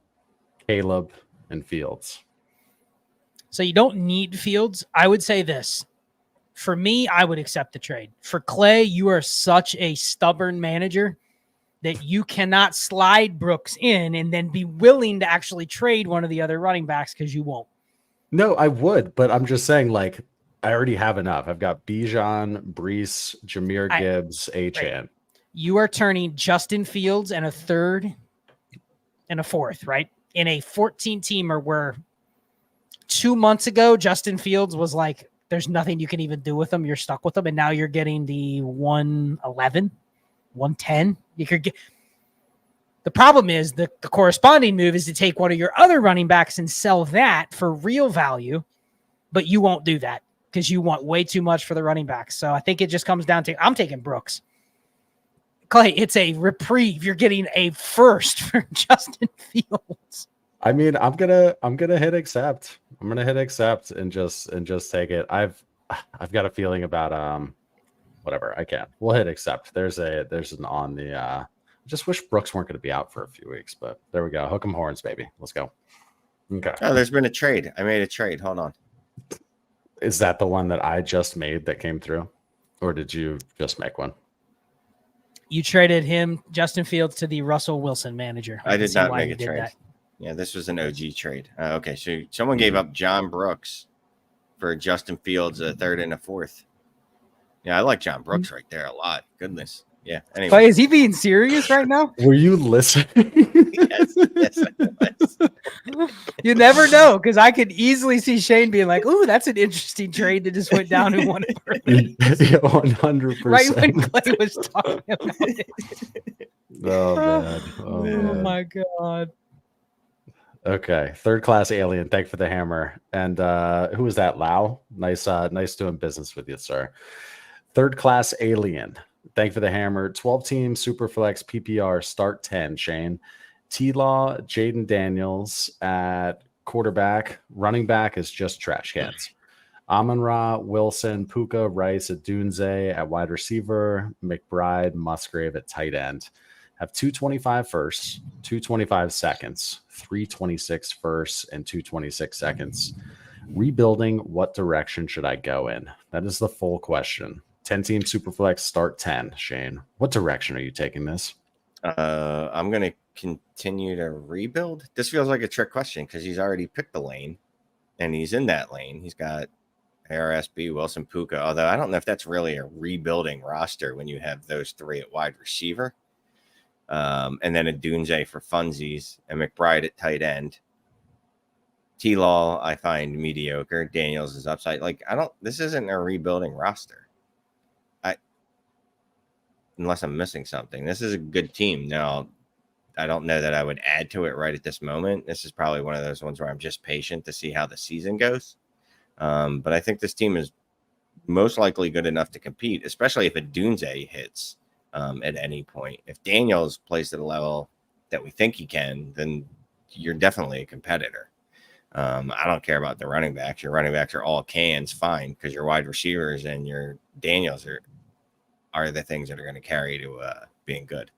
Caleb, and Fields. So you don't need Fields. I would say this. For me, I would accept the trade. For Clay, you are such a stubborn manager that you cannot slide Brooks in and then be willing to actually trade one of the other running backs, because you won't. No, I would, but I'm just saying, like, I already have enough. I've got Bijan, Brees, Jahmyr Gibbs, Achane. Right. You are turning Justin Fields and a third and a fourth, right? In a 14-teamer where 2 months ago, Justin Fields was like, there's nothing you can even do with him. You're stuck with him. And now you're getting the 111, 110. You could get. The problem is the corresponding move is to take one of your other running backs and sell that for real value, but you won't do that because you want way too much for the running backs. So I think it just comes down to, I'm taking Brooks. Clay, it's a reprieve. You're getting a first for Justin Fields. I mean, I'm gonna hit accept. I'm gonna hit accept and just take it. I've got a feeling about whatever. I can't. We'll hit accept. There's an on the I just wish Brooks weren't gonna be out for a few weeks, but there we go. Hook 'em horns, baby. Let's go. Okay. Oh, there's been a trade. I made a trade. Hold on. Is that the one that I just made that came through? Or did you just make one? You traded him, Justin Fields, to the Russell Wilson manager. I did not make a trade. That. Yeah, this was an OG trade. Okay, so someone gave up John Brooks for Justin Fields, a third and a fourth. Yeah, I like John Brooks right there a lot. Goodness. Yeah. Anyway. Clay, is he being serious right now? Were you listening? yes, I was. You never know, because I could easily see Shane being like, "Ooh, that's an interesting trade that just went down in 1 Yeah, 100%. Right when Clay was talking about it. Oh man. Oh my god. Okay, third class alien. Thank you for the hammer. And who was that? Lau. Nice doing business with you, sir. Third class alien. Thank you for the hammer. 12 team Superflex PPR start 10. Shane, T-Law, Jaden Daniels at quarterback. Running back is just trash cans. Amon-Ra, Wilson, Puka, Rice at Dunze at wide receiver. McBride, Musgrave at tight end. Have 225 firsts, 225 seconds, 326 firsts, and 226 seconds. Rebuilding, what direction should I go in? That is the full question. 10-team Superflex, start 10. Shane, what direction are you taking this? I'm going to continue to rebuild. This feels like a trick question because he's already picked the lane, and he's in that lane. He's got RSB, Wilson, Puka, although I don't know if that's really a rebuilding roster when you have those three at wide receiver. And then a Dunze for funsies, and McBride at tight end. T-Law, I find mediocre. Daniels is upside. This isn't a rebuilding roster. Unless I'm missing something. This is a good team. Now, I don't know that I would add to it right at this moment. This is probably one of those ones where I'm just patient to see how the season goes. But I think this team is most likely good enough to compete, especially if a Dunze hits at any point. If Daniels plays to the level that we think he can, then you're definitely a competitor. I don't care about the running backs. Your running backs are all cans, fine, because your wide receivers and your Daniels are the things that are going to carry to being good.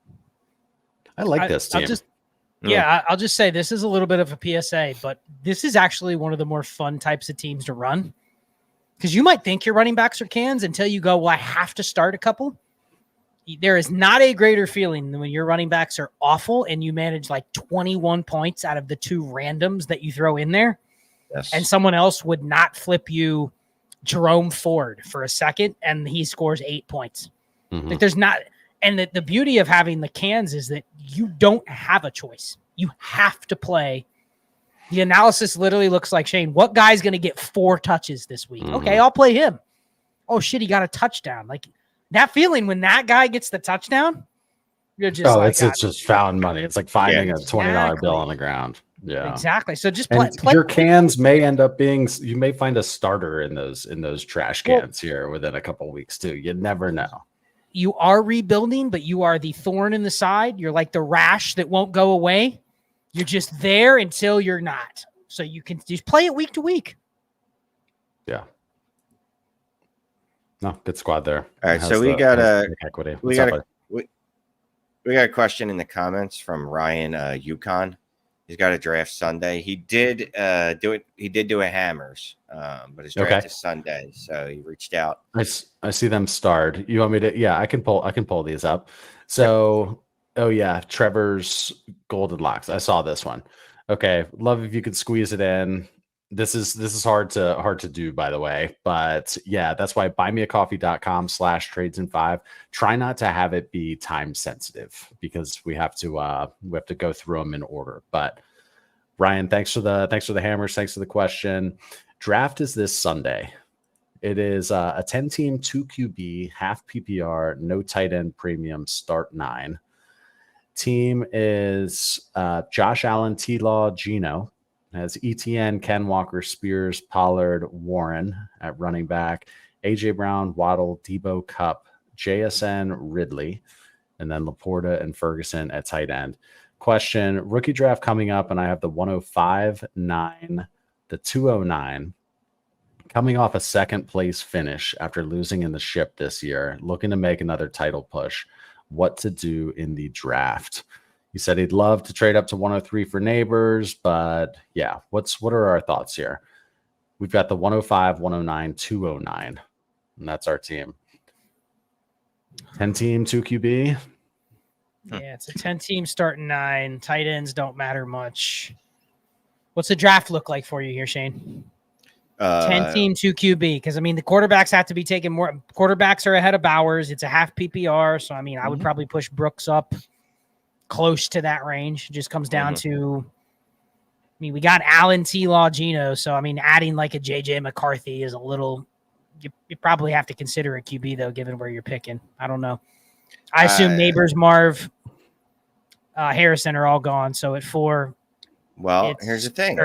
I like this team. I'll just say this is a little bit of a PSA, but this is actually one of the more fun types of teams to run, because you might think your running backs are cans until you go, well, I have to start a couple. There is not a greater feeling than when your running backs are awful and you manage like 21 points out of the two randoms that you throw in there. Yes. And someone else would not flip you Jerome Ford for a second, and he scores 8 points. Mhm. Like there's not, and the beauty of having the cans is that you don't have a choice. You have to play. The analysis literally looks like, Shane, what guy's going to get 4 touches this week? Okay, I'll play him. Oh shit, he got a touchdown. Like that feeling when that guy gets the touchdown, you're just it's just found money. It's like finding a $20 bill on the ground. Yeah, exactly. So just play. Your cans may end up being. You may find a starter in those trash cans here within a couple of weeks too. You never know. You are rebuilding, but you are the thorn in the side. You're like the rash that won't go away. You're just there until you're not. So you can just play it week to week. Yeah. No, good squad there. All right, so we got a question in the comments from Ryan Yukon. He's got a draft Sunday. He did do it. He did do a Hammers, but his draft is Sunday, so he reached out. I see them starred. You want me to? Yeah, I can pull these up. So, oh yeah, Trevor's Golden Locks. I saw this one. Okay, love if you could squeeze it in. This is hard to do, by the way, but yeah, that's why buymeacoffee.com/trades-in-5. Try not to have it be time sensitive because we have to go through them in order. But Ryan, thanks for the hammers. Thanks for the question. Draft is this Sunday. It is a 10-team 2 QB half PPR, no tight end premium, start 9. Team is Josh Allen, T-Law, Geno. Has ETN, Ken Walker, Spears, Pollard, Warren at running back, AJ Brown, Waddle, Debo, Cup, JSN, Ridley, and then Laporta and Ferguson at tight end. Question: rookie draft coming up, and I have the 105, 9, the 209. Coming off a second place finish after losing in the ship this year, looking to make another title push. What to do in the draft? He said he'd love to trade up to 103 for Nabers, but yeah, what are our thoughts here? We've got the 105, 109, 209, and that's our team. 10-team, 2 QB. Yeah, it's a 10-team starting 9. Tight ends don't matter much. What's the draft look like for you here, Shane? 10-team, 2 QB, because I mean the quarterbacks have to be taken more. Quarterbacks are ahead of Bowers. It's a half PPR, so I mean I would probably push Brooks up close to that range. It just comes down to, I mean, we got Allen, T-Law, Geno. So, I mean, adding like a JJ McCarthy is a little, you probably have to consider a QB though, given where you're picking. I don't know. I assume Nabers, Marv, Harrison are all gone. So at 4, well, here's the thing.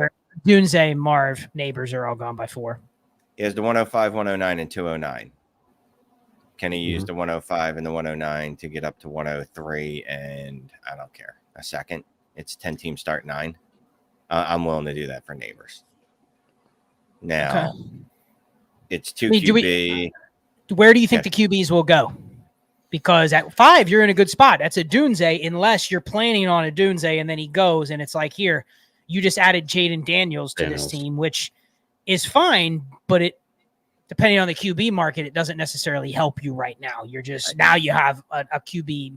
Dunze, Marv, Nabers are all gone by 4. He has the 105, 109, and 209. Can he use the 105 and the 109 to get up to 103? And I don't care. A second. It's 10-team start 9. I'm willing to do that for Nabers. Now, it's 2 QB. Where do you think the QBs will go? Because at 5, you're in a good spot. That's a Dunze, unless you're planning on a Dunze and then he goes and it's like, here, you just added Jaden Daniels to this team, which is fine, but depending on the QB market, it doesn't necessarily help you right now. You're just, now you have a QB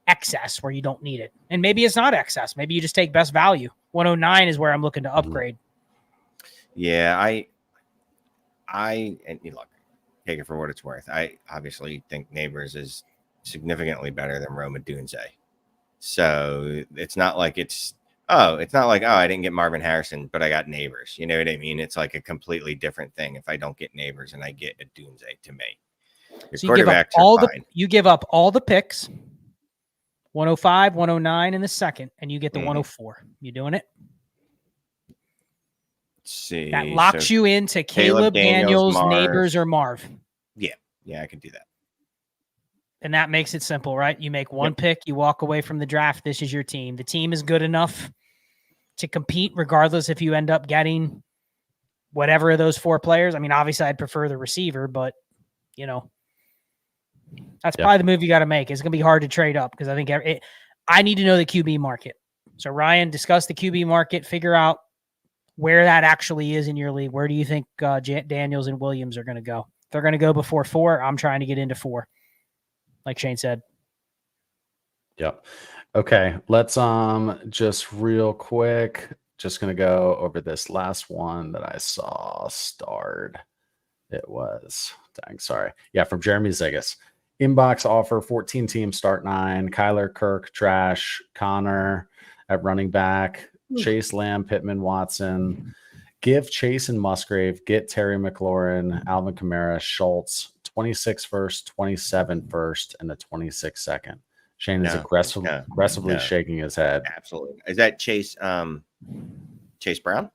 excess where you don't need it. And maybe it's not excess. Maybe you just take best value. 109 is where I'm looking to upgrade. Yeah, and look, take it for what it's worth. I obviously think Nabers is significantly better than Roma Dunze. So it's not like I didn't get Marvin Harrison, but I got Nabers. You know what I mean? It's like a completely different thing if I don't get Nabers and I get a Dunze to me. So you give up all the picks, 105, 109 in the second, and you get the 104. You doing it? Let's see. That locks you into Caleb Daniels, Nabers, or Marv. Yeah, I can do that. And that makes it simple, right? You make one pick, you walk away from the draft. This is your team. The team is good enough to compete, regardless if you end up getting whatever of those 4 players. I mean, obviously, I'd prefer the receiver, but, you know, that's probably the move you got to make. It's going to be hard to trade up because I think I need to know the QB market. So, Ryan, discuss the QB market, figure out where that actually is in your league. Where do you think Daniels and Williams are going to go? If they're going to go before 4, I'm trying to get into 4. Like Shane said. Yep. Okay. Let's just real quick, just gonna go over this last one that I saw starred. It was, dang, sorry. Yeah, from Jeremy Zegas. Inbox offer 14 teams start 9. Kyler, Kirk, Trash, Connor at running back, Chase, Lamb, Pittman, Watson. Give Chase and Musgrave, get Terry McLaurin, Alvin Kamara, Schultz, 26 first, 27 first, and a 26 second. Shane is aggressively shaking his head. Absolutely. Is that Chase Chase Brown?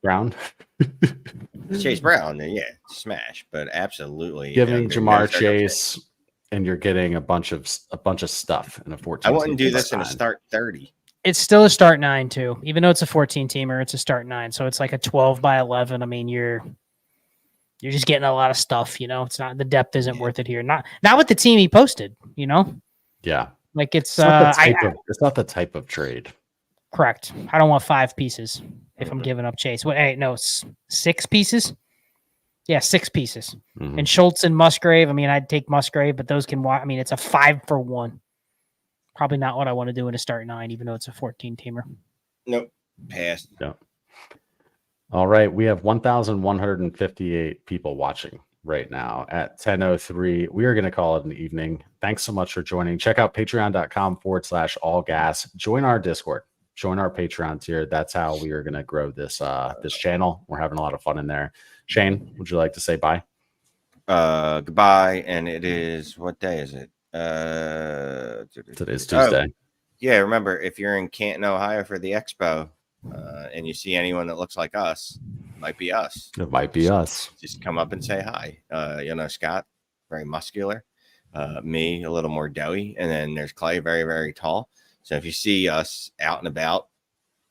Chase Brown, yeah, smash, but absolutely giving Jamar Chase, and you're getting a bunch of stuff in a 14. I wouldn't do this in a start 30. It's still a start 9 too, even though it's a 14 teamer. It's a start 9, so it's like a 12 by 11. I mean, you're just getting a lot of stuff. You know, it's not, the depth isn't worth it here. Not with the team he posted. You know, yeah, like it's not it's not the type of trade. Correct. I don't want 5 pieces if I'm giving up Chase. Well, hey, no, 6 pieces. Yeah, 6 pieces. And Schultz and Musgrave. I mean, I'd take Musgrave, but those can. I mean, it's a 5 for 1. Probably not what I want to do in a start 9, even though it's a 14 teamer. Nope. Passed. Yeah. All right. We have 1,158 people watching right now at 10:03. We are going to call it an evening. Thanks so much for joining. Check out patreon.com/allgas. Join our Discord. Join our Patreon tier. That's how we are going to grow this this channel. We're having a lot of fun in there. Shane, would you like to say bye? Goodbye. And it is, what day is it? Today's Tuesday. Yeah, remember, if you're in Canton, Ohio for the expo, and you see anyone that looks like us, it might be us. It might be us. Just come up and say hi. You know, Scott, very muscular. Me, a little more doughy. And then there's Clay, very, very tall. So if you see us out and about,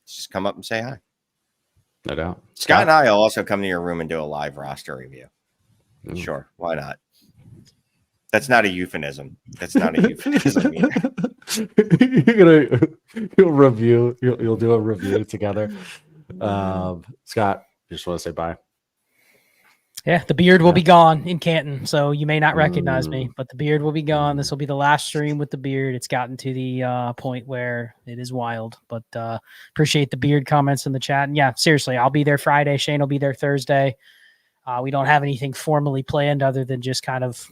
just come up and say hi. No doubt. Scott and I will also come to your room and do a live roster review. Sure, why not? That's not a euphemism. That's not a euphemism either. You'll do a review together. Scott, you just want to say bye? Yeah, the beard will be gone in Canton, so you may not recognize me, but the beard will be gone. This will be the last stream with the beard. It's gotten to the point where it is wild, but appreciate the beard comments in the chat. And yeah, seriously, I'll be there Friday. Shane will be there Thursday. We don't have anything formally planned other than just kind of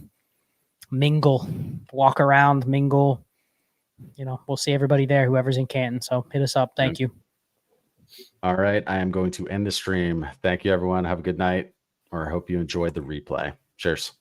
mingle, walk around, mingle. You know, we'll see everybody there, whoever's in Canton. So hit us up. Thank you. All right. I am going to end the stream. Thank you, everyone. Have a good night, or I hope you enjoyed the replay. Cheers.